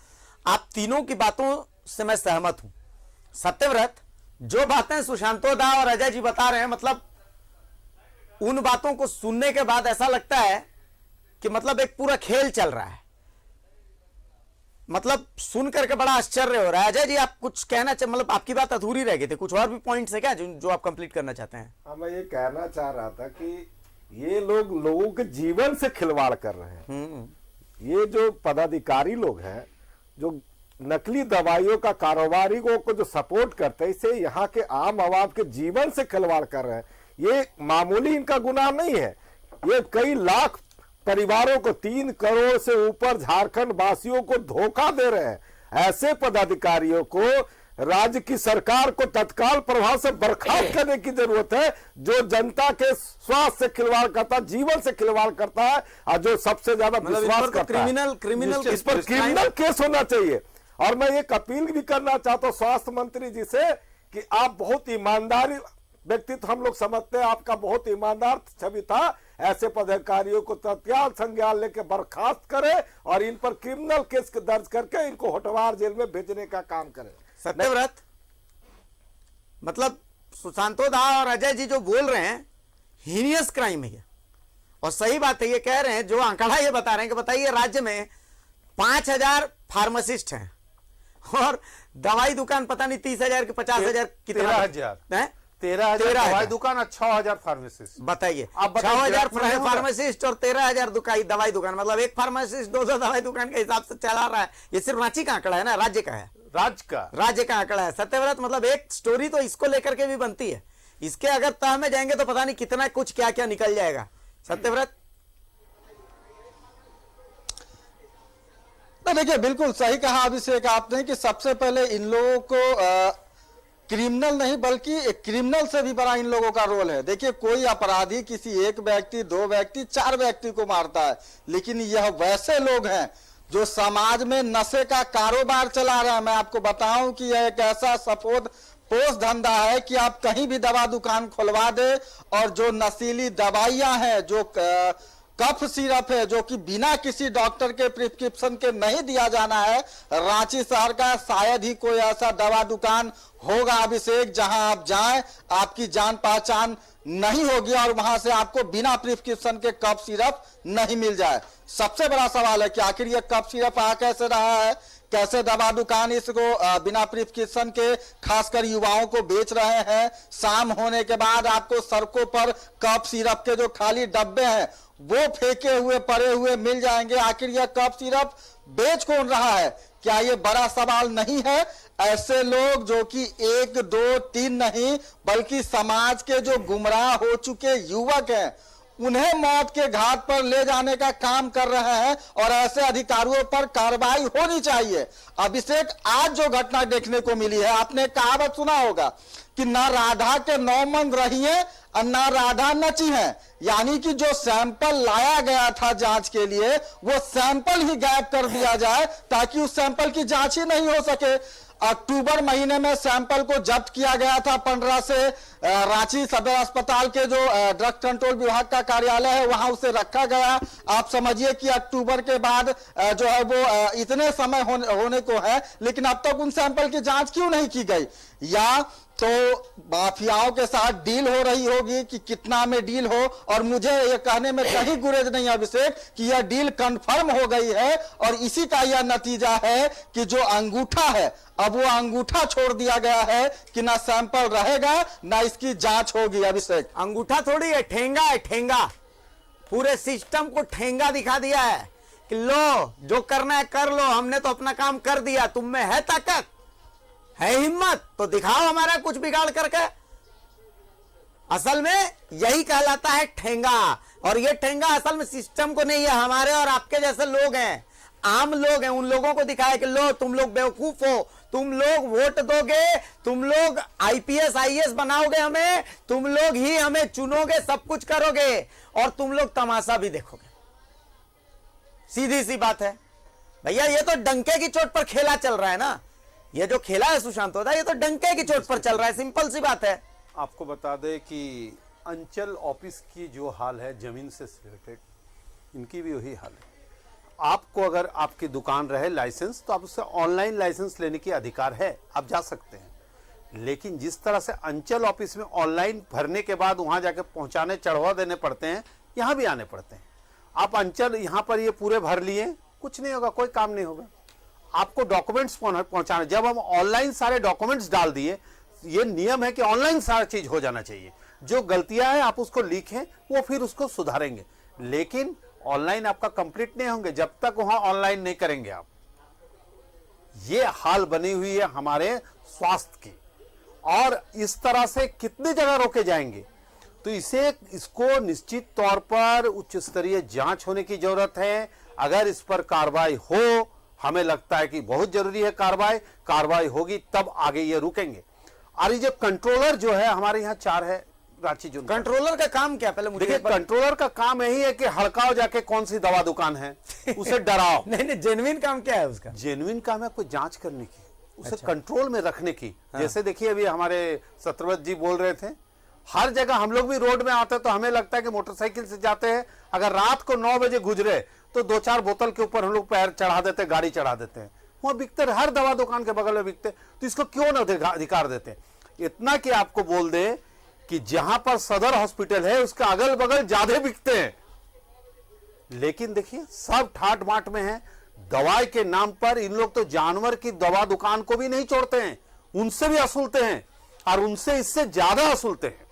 आप तीनों की बातों से मैं सहमत हूं। सत्यव्रत, जो बातें सुशांतो दा और अजय जी बता रहे हैं, मतलब उन बातों को सुनने के बाद ऐसा लगता है कि मतलब एक पूरा खेल चल रहा है। मतलब सुन करके बड़ा आश्चर्य हो रहा है। अजय जी, आप कुछ कहना चाह, मतलब आपकी बात अधूरी रह गई थी, कुछ और भी पॉइंट्स है क्या जो आप कंप्लीट करना चाहते हैं? हाँ, मैं ये कहना चाह रहा था कि ये लोग लोगों के जीवन से खिलवाड़ कर रहे हैं। ये जो पदाधिकारी लोग हैं, जो नकली दवाइयों का कारोबारी को जो सपोर्ट करते हैं, इससे यहाँ के आम आवाम के जीवन से खिलवाड़ कर रहे हैं। ये मामूली इनका गुनाह नहीं है, ये कई लाख परिवारों को, 3 करोड़ से ऊपर झारखंड वासियों को धोखा दे रहे हैं। ऐसे पदाधिकारियों को राज्य की सरकार को तत्काल प्रभाव से बर्खास्त करने की जरूरत है, जो जनता के स्वास्थ्य से खिलवाड़ करता है, जीवन से खिलवाड़ करता है, और जो सबसे ज्यादा विश्वास करता है। इस पर क्रिमिनल केस होना चाहिए। और मैं एक अपील भी करना चाहता हूं स्वास्थ्य मंत्री जी से कि आप बहुत ईमानदारी व्यक्तित्व हम लोग समझते हैं, आपका बहुत ईमानदार छवि था। ऐसे पदाधिकारियों को तत्काल संज्ञान लेके बर्खास्त करें और इन पर क्रिमिनल केस दर्ज करके इनको होटवार जेल में भेजने का काम करें। सत्यव्रत, मतलब सुशांतो दा और अजय जी जो बोल रहे हैं, हीनियस क्राइम है और सही बात है। ये कह रहे हैं, जो आंकड़ा ये बता रहे हैं कि बताइए राज्य में 5000 फार्मासिस्ट हैं और दवाई दुकान पता नहीं 30,000 के 50,000 कितना 13,000 दवाई दुकान और 6,000 फार्मासिस्ट। बताइए, 6,000 फार्मासिस्ट और 13,000 दवाई दुकान, मतलब एक फार्मासिस्ट 200 दवाई दुकान के हिसाब से चला रहा है। ये सिर्फ रांची का आंकड़ा है ना, राज्य का है, राज्य का आंकड़ा है। सत्यव्रत, मतलब एक स्टोरी तो इसको लेकर के भी बनती है, इसके अगर तह में जाएंगे तो पता नहीं कितना कुछ क्या क्या निकल जाएगा। सत्यव्रत, देखिए बिल्कुल सही कहा अभिषेक आपने कि सबसे पहले इन लोगों को क्रिमिनल नहीं बल्कि क्रिमिनल से भी बड़ा इन लोगों का रोल है। देखिए, कोई अपराधी किसी एक व्यक्ति, 2 व्यक्ति, 4 व्यक्ति को मारता है, लेकिन यह वैसे लोग हैं जो समाज में नशे का कारोबार चला रहे हैं। मैं आपको बताऊं कि यह एक ऐसा सफेद पोष धंधा है कि आप कहीं भी दवा दुकान खुलवा दे, और जो नशीली दवाइयां हैं, जो कफ सिरप है, जो कि बिना किसी डॉक्टर के प्रिस्क्रिप्शन के नहीं दिया जाना है, रांची शहर का शायद ही कोई ऐसा दवा दुकान होगा अभिषेक जहां आप जाएं, आपकी जान पहचान नहीं होगी और वहां से आपको बिना प्रिस्क्रिप्शन के कफ सिरप नहीं मिल जाए। सबसे बड़ा सवाल है कि आखिर ये कफ सिरप आ कैसे रहा है, कैसे दवा दुकान इसको बिना प्रिस्क्रिप्शन के खासकर युवाओं को बेच रहे हैं। शाम होने के बाद आपको सड़कों पर कफ सिरप के जो खाली डब्बे हैं वो फेंके हुए पड़े हुए मिल जाएंगे। आखिर यह कफ सिरप बेच कौन रहा है, क्या ये बड़ा सवाल नहीं है? ऐसे लोग जो कि 1, 2, 3 नहीं बल्कि समाज के जो गुमराह हो चुके युवक हैं, उन्हें मौत के घाट पर ले जाने का काम कर रहे हैं और ऐसे अधिकारियों पर कार्रवाई होनी चाहिए। अभिषेक, आज जो घटना देखने को मिली है, आपने कहावत सुना होगा कि ना राधा के 9 मन रही है और ना राधा नची है, यानी कि जो सैंपल लाया गया था जांच के लिए वो सैंपल ही गायब कर दिया जाए ताकि उस सैंपल की जांच ही नहीं हो सके। अक्टूबर महीने में सैंपल को जब्त किया गया था 15 से रांची सदर अस्पताल के जो ड्रग कंट्रोल विभाग का कार्यालय है वहां उसे रखा गया। आप समझिए कि अक्टूबर के बाद जो है वो इतने समय होने को है, लेकिन अब तक उन सैंपल की जांच क्यों नहीं की गई? या तो माफियाओं के साथ डील हो रही होगी कि कितना में डील हो, और मुझे यह कहने में कहीं गुरेज नहीं अभिषेक कि यह डील कंफर्म हो गई है और इसी का यह नतीजा है कि जो अंगूठा है अब वो अंगूठा छोड़ दिया गया है कि ना सैंपल रहेगा ना इसकी जांच होगी। अभिषेक, अंगूठा थोड़ी है, ठेंगा है, ठेंगा। पूरे सिस्टम को ठेंगा दिखा दिया है कि लो जो करना है कर लो, हमने तो अपना काम कर दिया, तुम में है ताकत, है हिम्मत तो दिखाओ हमारा कुछ बिगाड़ करके। असल में यही कहलाता है ठेंगा, और ये ठेंगा असल में सिस्टम को नहीं है, हमारे और आपके जैसे लोग हैं, आम लोग हैं, उन लोगों को दिखाया कि लो तुम लोग बेवकूफ हो, तुम लोग वोट दोगे, तुम लोग IPS IAS बनाओगे हमें, तुम लोग ही हमें चुनोगे, सब कुछ करोगे और तुम लोग तमाशा भी देखोगे। सीधी सी बात है भैया, ये तो डंके की चोट पर खेला चल रहा है ना, ये जो खेला है सुशांत होता है ये तो डंके की चोट पर चल रहा है, सिंपल सी बात है। आपको बता दें कि अंचल ऑफिस की जो हाल है जमीन से रिलेटेड, इनकी भी वही हाल है। आपको अगर आपकी दुकान रहे लाइसेंस तो आप उससे ऑनलाइन लाइसेंस लेने की अधिकार है, आप जा सकते हैं, लेकिन जिस तरह से अंचल ऑफिस में ऑनलाइन भरने के बाद वहां जाके पहुंचाने चढ़वा देने पड़ते हैं, यहां भी आने पड़ते हैं। आप अंचल यहां पर ये पूरे भर लिए, कुछ नहीं होगा, कोई काम नहीं होगा। आपको डॉक्यूमेंट्स पहुंचाने, जब हम ऑनलाइन सारे डॉक्यूमेंट्स डाल दिए, ये नियम है कि ऑनलाइन सारा चीज हो जाना चाहिए। जो गलतियां हैं आप उसको लिखें, वो फिर उसको सुधारेंगे, लेकिन ऑनलाइन आपका कंप्लीट नहीं होंगे जब तक वहां ऑनलाइन नहीं करेंगे आप। ये हाल बनी हुई है हमारे स्वास्थ्य की, और इस तरह से कितनी जगह रोके जाएंगे। तो इसको निश्चित तौर पर उच्च स्तरीय जांच होने की जरूरत है। अगर इस पर कार्रवाई हो, हमें लगता है कि बहुत जरूरी है कार्रवाई होगी तब आगे ये रुकेंगे। और ये जो कंट्रोलर जो है हमारे यहाँ 4 है रांची जो कंट्रोलर का काम क्या, पहले मुझे देखिए, कंट्रोलर का काम यही है कि हड़काओ जाके कौन सी दवा दुकान है, उसे डराओ। नहीं, जेन्युइन काम क्या है उसका? जेन्युइन काम है कोई जांच करने की, उसे कंट्रोल में रखने की। जैसे देखिए अभी हमारे सत्रवत जी बोल रहे थे, हर जगह हम लोग भी रोड में आते तो हमें लगता है कि मोटरसाइकिल से जाते हैं, अगर रात को 9 बजे गुजरे तो 2-4 बोतल के ऊपर हम लोग पैर चढ़ा देते, गाड़ी चढ़ा देते हैं, वहां बिकते, हर दवा दुकान के बगल में बिकते, तो इसको क्यों ना अधिकार देते? इतना कि आपको बोल दे कि जहां पर सदर हॉस्पिटल है उसके अगल बगल ज्यादा बिकते हैं, लेकिन देखिए सब ठाट बाट में है। दवाई के नाम पर इन लोग तो जानवर की दवा दुकान को भी नहीं छोड़ते हैं, उनसे भी वसूलते हैं, और उनसे इससे ज्यादा वसूलते हैं।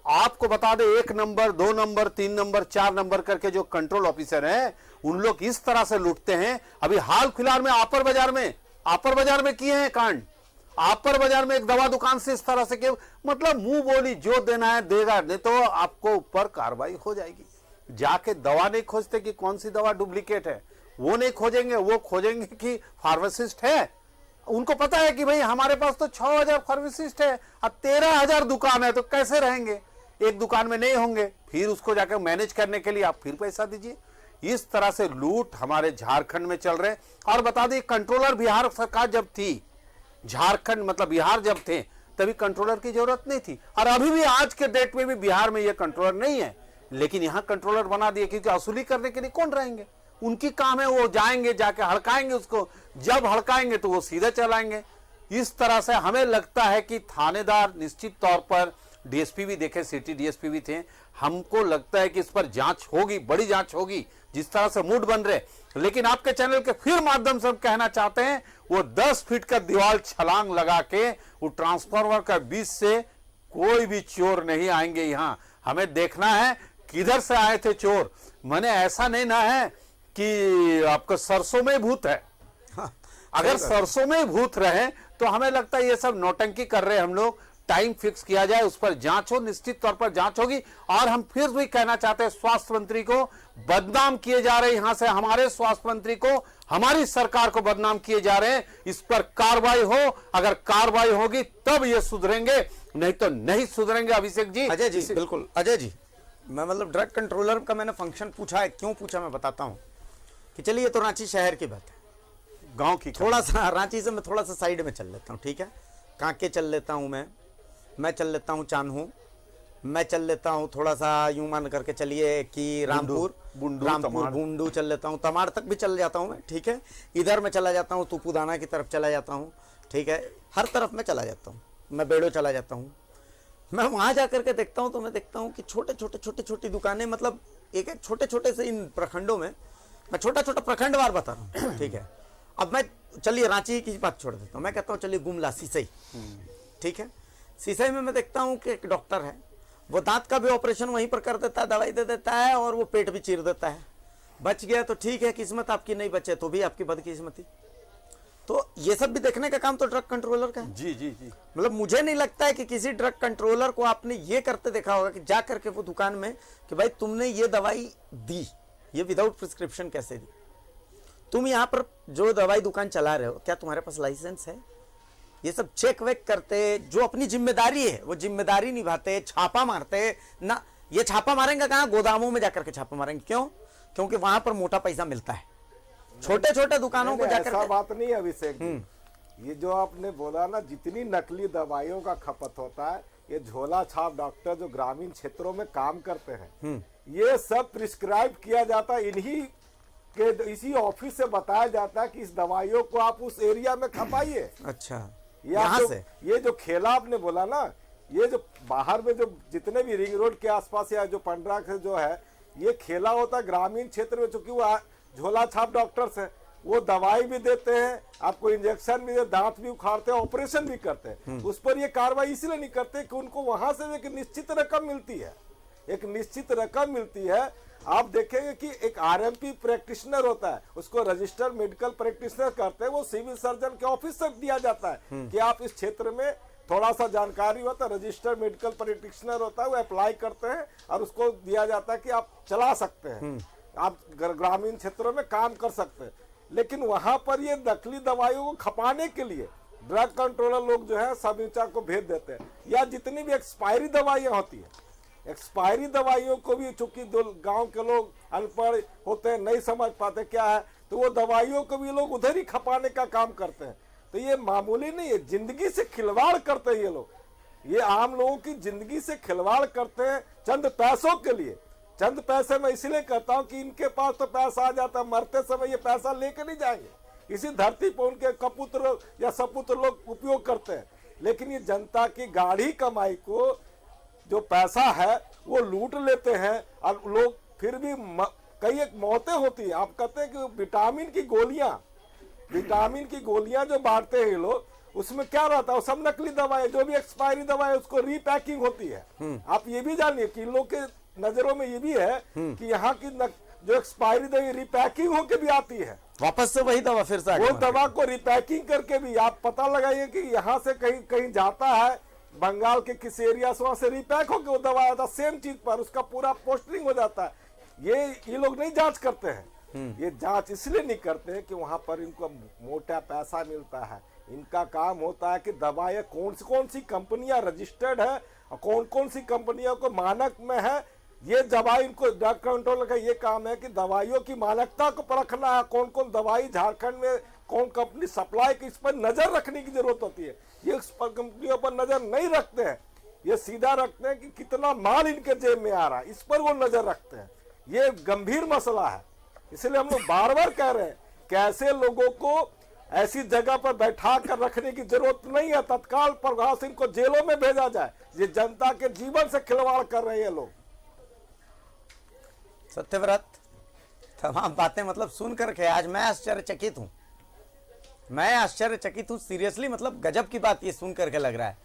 आपको बता दें, 1 नंबर, 2 नंबर, 3 नंबर, 4 नंबर करके जो कंट्रोल ऑफिसर हैं, उन लोग इस तरह से लूटते हैं। अभी हाल फिलहाल में आपर बाजार में किए हैं कांड। आपर बाजार में एक दवा दुकान से इस तरह से कि मतलब मुंह बोली जो देना है देगा, नहीं तो आपको ऊपर कार्रवाई हो जाएगी। जाके दवा नहीं खोजते कि कौन सी दवा डुप्लीकेट है, वो नहीं खोजेंगे, वो खोजेंगे कि फार्मासिस्ट है। उनको पता है कि भाई हमारे पास तो 6000 फार्मासिस्ट है, अब 13000 दुकान है, तो कैसे रहेंगे, एक दुकान में नहीं होंगे, फिर उसको जाकर मैनेज करने के लिए आप फिर पैसा दीजिए। इस तरह से लूट हमारे झारखंड में चल रहे। और बता दें, कंट्रोलर बिहार सरकार जब थी, झारखंड मतलब बिहार जब थे, तभी कंट्रोलर की जरूरत नहीं थी, और अभी भी आज के डेट में भी बिहार में ये कंट्रोलर नहीं है, लेकिन यहां कंट्रोलर बना दिए, क्योंकि वसूली करने के लिए कौन रहेंगे, उनकी काम है, वो जाएंगे, जाके हड़काएंगे उसको, जब हड़काएंगे तो वो सीधे चलाएंगे। इस तरह से हमें लगता है कि थानेदार निश्चित तौर पर, डीएसपी भी देखे, सिटी डीएसपी भी थे, हमको लगता है कि इस पर जांच होगी, बड़ी जांच होगी, जिस तरह से मूड बन रहे। लेकिन आपके चैनल के फिर माध्यम से हम कहना चाहते हैं, वो 10 फीट का दीवार छलांग लगा के वो ट्रांसफार्मर का बीच से कोई भी चोर नहीं आएंगे। यहां हमें देखना है किधर से आए थे चोर। मैंने ऐसा नहीं ना है कि आपको सरसों में भूत है, अगर सरसों में भूत रहे तो हमें लगता है ये सब नौटंकी कर रहे हैं हम लोग। टाइम फिक्स किया जाए, उस पर जांच हो, निश्चित तौर पर जांच होगी। और हम फिर भी कहना चाहते हैं, स्वास्थ्य मंत्री को बदनाम किए जा रहे हैं, यहां से हमारे स्वास्थ्य मंत्री को, हमारी सरकार को बदनाम किए जा रहे हैं। इस पर कार्रवाई हो, अगर कार्रवाई होगी तब ये सुधरेंगे, नहीं तो नहीं सुधरेंगे। अभिषेक जी, अजय जी, बिल्कुल अजय जी, मैं मतलब ड्रग कंट्रोलर का मैंने फंक्शन पूछा है, क्यों पूछा मैं बताता हूं कि चलिए, ये तो रांची शहर की बात है, गांव की, थोड़ा सा रांची से मैं थोड़ा सा साइड में चल लेता हूं, ठीक है, कांके चल लेता हूं, मैं चल लेता हूं चान्हू, मैं चल लेता हूं थोड़ा सा यूं मान करके चलिए कि रामपुर, बूंदू चल लेता हूं, तमाड़ तक भी चल जाता हूं मैं, ठीक है, इधर मैं चला जाता हूं, तुपुदाना की तरफ चला जाता हूं, ठीक है, हर तरफ मैं चला जाता हूं, मैं बेड़ो चला जाता हूं। मैं वहां जाकर के देखता हूं तो मैं देखता हूं कि छोटे छोटी दुकानें, मतलब एक एक छोटे से इन प्रखंडों में, मैं छोटा प्रखंडवार बता रहा हूँ, ठीक है। अब मैं चलिए रांची की बात छोड़ देता हूँ, मैं कहता हूँ चलिए गुमला सिसई, ठीक है, सिसई में मैं देखता हूँ कि एक डॉक्टर है, वो दांत का भी ऑपरेशन वहीं पर कर देता है, दवाई दे देता है, और वो पेट भी चीर देता है। बच गया तो ठीक है, किस्मत आपकी नहीं बचे तो भी आपकी बदकिस्मती। तो ये सब भी देखने का काम तो ड्रग कंट्रोलर का है। जी जी जी, मतलब मुझे नहीं लगता है कि किसी ड्रग कंट्रोलर को आपने ये करते देखा होगा कि जा करके वो दुकान में कि भाई तुमने ये दवाई दी, ये विदाउट प्रिस्क्रिप्शन कैसे दी, तुम यहाँ पर जो दवाई दुकान चला रहे हो क्या तुम्हारे पास लाइसेंस है, ये सब चेक वेक करते, जो अपनी जिम्मेदारी है वो जिम्मेदारी निभाते, छापा मारते ना। ये छापा मारेंगे कहाँ, गोदामों में जाकर के छापा मारेंगे, क्यों, क्योंकि वहां पर मोटा पैसा मिलता है। छोटे दुकानों को जाकर ऐसा बात नहीं है अभिषेक, ये जो आपने बोला ना, जितनी नकली दवाइयों का खपत होता है, ये झोला छाप डॉक्टर जो ग्रामीण क्षेत्रों में काम करते हैं, ये सब प्रिस्क्राइब किया जाता है, इन्हीं के इसी ऑफिस से बताया जाता है कि इस दवाइयों को आप उस एरिया में खपाइए। अच्छा, यहाँ से ये जो खेला आपने बोला ना, ये जो बाहर में जो जितने भी रिंग रोड के आसपास या जो पंडरा से जो है ये खेला होता है ग्रामीण क्षेत्र में, चूंकि वो झोला छाप डॉक्टर्स हैं, वो दवाई भी देते हैं, आपको इंजेक्शन भी देते, दांत भी उखाड़ते हैं, ऑपरेशन भी करते हैं। उस पर ये कार्रवाई इसलिए नहीं करते कि उनको वहां से एक निश्चित रकम मिलती है, एक निश्चित रकम मिलती है। आप देखेंगे कि एक आरएमपी प्रैक्टिशनर होता है, उसको रजिस्टर्ड मेडिकल प्रैक्टिशनर करते हैं, वो सिविल सर्जन के ऑफिस से दिया जाता है कि आप इस क्षेत्र में थोड़ा सा जानकारी होता है, रजिस्टर्ड मेडिकल प्रैक्टिशनर होता है, वो अप्लाई करते हैं और उसको दिया जाता है कि आप चला सकते हैं, आप ग्रामीण क्षेत्रों में काम कर सकते हैं। लेकिन वहां पर ये नकली दवाइयों को खपाने के लिए ड्रग कंट्रोलर लोग जो है सब को भेज देते हैं, या जितनी भी एक्सपायरी दवाइयां होती है, एक्सपायरी दवाइयों को भी, चूंकि गांव के लोग अनपढ़ होते हैं, नहीं समझ पाते क्या है, तो वो दवाइयों को भी लोग उधर ही खपाने का काम करते हैं। तो ये मामूली नहीं है, जिंदगी से खिलवाड़ करते हैं ये लोग, ये आम लोगों की जिंदगी से खिलवाड़ करते हैं चंद पैसों के लिए। चंद पैसे मैं इसलिए कहता हूं कि इनके पास तो पैसा आ जाता है, मरते समय ये पैसा लेके नहीं जाएंगे, इसी धरती पर उनके कपुत्र या सपुत्र लोग उपयोग करते हैं। लेकिन ये जनता की गाढ़ी कमाई को जो पैसा है वो लूट लेते हैं, और लोग फिर भी कई एक मौतें होती है। आप कहते हैं कि विटामिन की गोलियां जो बांटते हैं ये लोग, उसमें क्या रहता है, वो सब नकली दवाएं, जो भी एक्सपायरी दवाएं उसको रीपैकिंग होती है। आप ये भी जानिए कि इन लोग के नजरों में ये भी है कि यहाँ की जो एक्सपायरी दवाई रिपैकिंग होके भी आती है, वापस से वही दवा फिर से वो दवा को रिपैकिंग करके भी आप पता लगाइए कि यहाँ से कहीं कहीं जाता है बंगाल के किसी एरिया से, वहां से रिपैक होकर वो दवा आता, सेम चीज पर उसका पूरा पोस्टरिंग हो जाता है। ये लोग नहीं जांच करते हैं, ये जांच इसलिए नहीं करते हैं कि वहां पर इनको मोटा पैसा मिलता है। इनका काम होता है कि दवाएं कौन सी कंपनियां रजिस्टर्ड है और कौन कौन सी कंपनियों को मानक में है, ये दवाई इनको ड्रग कंट्रोलर का ये काम है कि दवाइयों की मानकता को परखना है, कौन कौन दवाई झारखंड में कौन कंपनी सप्लाई की, इस पर नजर रखने की जरूरत होती है। ये इस पर कंपनियों पर नजर नहीं रखते हैं, ये सीधा रखते हैं कि कितना माल इनके जेब में आ रहा है, इस पर वो नजर रखते हैं। ये गंभीर मसला है, इसलिए हम लोग बार बार कह रहे हैं कि ऐसे लोगों को ऐसी जगह पर बैठा कर रखने की जरूरत नहीं है, तत्काल प्रभाव से इनको जेलों में भेजा जाए। ये जनता के जीवन से खिलवाड़ कर रहे हैं लोग। सत्यव्रत, तमाम बातें मतलब सुन करके आज मैं आश्चर्यचकित हूं, सीरियसली, मतलब गजब की बात ये सुन करके लग रहा है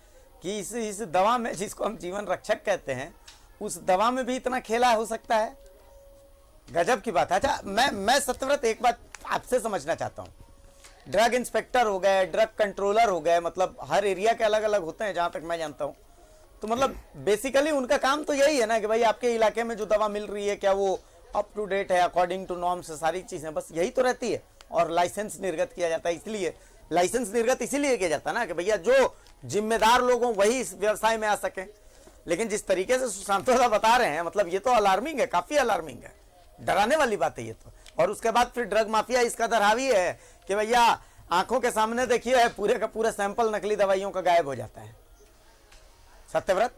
कि इस दवा में, जिसको हम जीवन रक्षक कहते हैं, उस दवा में भी इतना खेला हो सकता है। गजब की बात है। अच्छा, मैं सत्यव्रत एक बात आपसे समझना चाहता हूं, ड्रग इंस्पेक्टर हो गए, ड्रग कंट्रोलर हो गए, मतलब हर एरिया के अलग अलग होते हैं जहां तक मैं जानता हूं, तो मतलब बेसिकली उनका काम तो यही है ना कि भाई आपके इलाके में जो दवा मिल रही है क्या वो अप टू डेट है, अकॉर्डिंग टू नॉर्म्स, सारी चीजें बस यही तो रहती है। और लाइसेंस निर्गत किया जाता है, इसलिए लाइसेंस निर्गत इसीलिए किया जाता है ना कि भैया जो जिम्मेदार लोग हों वही इस व्यवसाय में आ सके। लेकिन जिस तरीके से सुशांतोदा बता रहे हैं, मतलब ये तो अलार्मिंग है, काफी अलार्मिंग है, डराने वाली बात है ये तो। और उसके बाद फिर ड्रग माफिया इसका कदर हावी है कि भैया आंखों के सामने देखिए पूरे का पूरा सैंपल नकली दवाइयों का गायब हो जाता है। सत्यव्रत,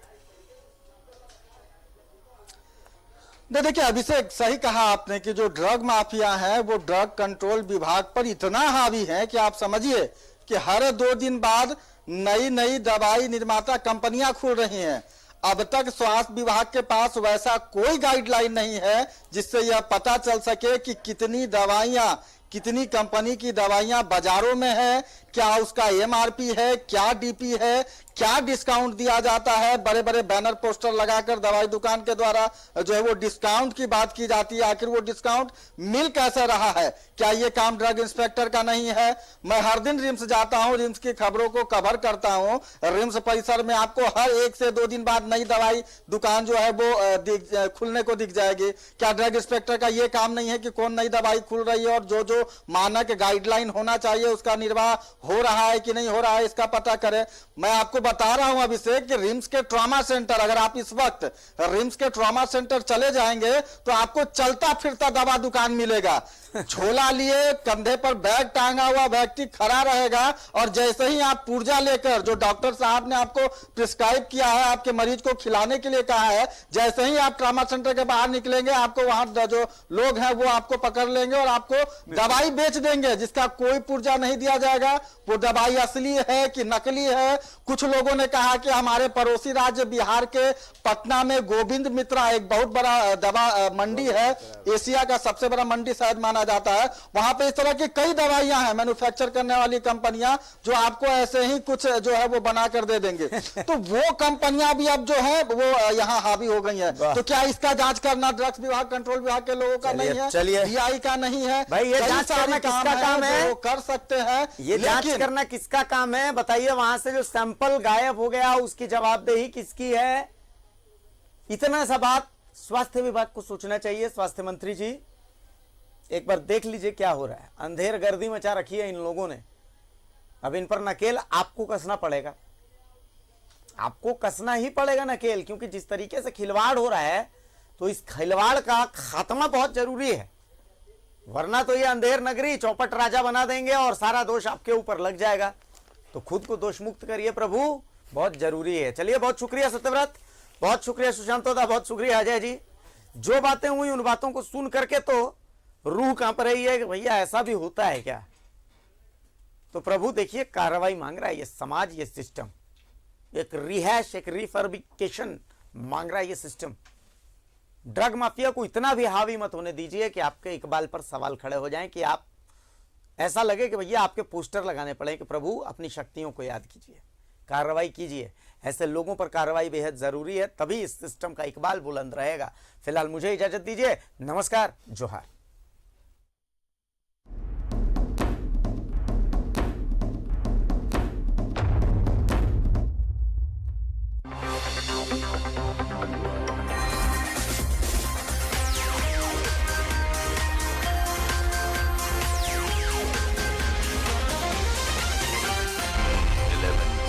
देखिए अभिषेक, सही कहा आपने कि जो ड्रग माफिया है वो ड्रग कंट्रोल विभाग पर इतना हावी है कि आप समझिए कि हर 2 दिन बाद नई नई दवाई निर्माता कंपनियां खुल रही हैं। अब तक स्वास्थ्य विभाग के पास वैसा कोई गाइडलाइन नहीं है जिससे यह पता चल सके कि कितनी दवाइयां, कितनी कंपनी की दवाइयां बाजारों में है, क्या उसका एमआरपी है, क्या डीपी है, क्या डिस्काउंट दिया जाता है। बड़े बड़े बैनर पोस्टर लगाकर दवाई दुकान के द्वारा जो है वो डिस्काउंट की बात की जाती है। आखिर वो डिस्काउंट मिल कैसे रहा है? क्या ये काम ड्रग इंस्पेक्टर का नहीं है? मैं हर दिन रिम्स जाता हूं, रिम्स की खबरों को कवर करता हूं। रिम्स परिसर में आपको हर 1 से 2 दिन बाद नई दवाई दुकान जो है वो खुलने को दिख जाएगी। क्या ड्रग इंस्पेक्टर का ये काम नहीं है कि कौन नई दवाई खुल रही है और जो जो मानक गाइडलाइन होना चाहिए उसका निर्वाह हो रहा है कि नहीं हो रहा है, इसका पता करें। मैं आपको बता रहा हूं अभिषेक कि रिम्स के ट्रॉमा सेंटर, अगर आप इस वक्त रिम्स के ट्रॉमा सेंटर चले जाएंगे तो आपको चलता फिरता दवा दुकान मिलेगा। झोला लिए कंधे पर बैग टांगा हुआ व्यक्ति खड़ा रहेगा और जैसे ही आप पुर्जा लेकर, जो डॉक्टर साहब ने आपको प्रिस्क्राइब किया है, आपके मरीज को खिलाने के लिए कहा है, जैसे ही आप ट्रामा सेंटर के बाहर निकलेंगे, आपको वहां जो लोग हैं वो आपको पकड़ लेंगे और आपको दवाई बेच देंगे जिसका कोई पुर्जा नहीं दिया जाएगा। वो दवाई असली है कि नकली है। कुछ लोगों ने कहा कि हमारे पड़ोसी राज्य बिहार के पटना में गोविंद मित्रा एक बहुत बड़ा दवा मंडी है, एशिया का सबसे बड़ा मंडी शायद माना जाता है, वहां पे इस तरह की कई दवाइयां हैं मैन्युफैक्चर करने वाली कंपनियां जो आपको ऐसे ही कुछ जो है वो बना कर दे देंगे। तो वो कंपनियां भी अब जो है वो यहाँ हावी हो गई है। तो क्या इसका जांच करना ड्रग्स विभाग, कंट्रोल विभाग के लोगों का नहीं है, चलिए DI का नहीं है भाई? ये जांच करना किसका काम है? वो कर सकते हैं। ये जांच करना किसका काम है बताइए? वहां से जो सैंपल गायब हो गया उसकी जवाबदेही किसकी है? इतना सा बात स्वास्थ्य विभाग को सोचना चाहिए। स्वास्थ्य मंत्री जी एक बार देख लीजिए क्या हो रहा है। अंधेर गर्दी मचा रखी है इन लोगों ने। अब इन पर नकेल आपको कसना पड़ेगा, आपको कसना ही पड़ेगा नकेल, क्योंकि जिस तरीके से खिलवाड़ हो रहा है तो इस खिलवाड़ का खात्मा बहुत जरूरी है, वरना तो ये अंधेर नगरी चौपट राजा बना देंगे और सारा दोष आपके ऊपर लग जाएगा। तो खुद को दोष मुक्त करिए प्रभु, बहुत जरूरी है। चलिए, बहुत शुक्रिया सत्यव्रत, बहुत शुक्रिया सुशांतोदा, बहुत शुक्रिया अजय जी। जो बातें हुई उन बातों को सुन करके तो रूह कांप रही है कि भैया ऐसा भी होता है क्या? तो प्रभु देखिए कार्रवाई मांग रहा है ये समाज, ये सिस्टम, एक रिहैश, एक रिफर्बिकेशन मांग रहा है ये सिस्टम। ड्रग माफिया को इतना भी हावी मत होने दीजिए कि आपके इकबाल पर सवाल खड़े हो जाएं, कि आप ऐसा लगे कि भैया आपके पोस्टर लगाने पड़े कि प्रभु अपनी शक्तियों को याद कीजिए, कार्रवाई कीजिए। ऐसे लोगों पर कार्रवाई बेहद जरूरी है, तभी इस सिस्टम का इकबाल बुलंद रहेगा। फिलहाल मुझे इजाजत दीजिए, नमस्कार, जोहार।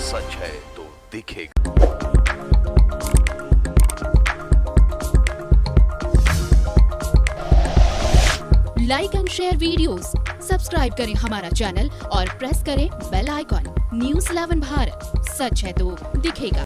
सच है तो दिखेगा। Like and share videos, subscribe करें हमारा चैनल और प्रेस करें बेल आइकॉन। न्यूज़ 11 भारत, सच है तो दिखेगा।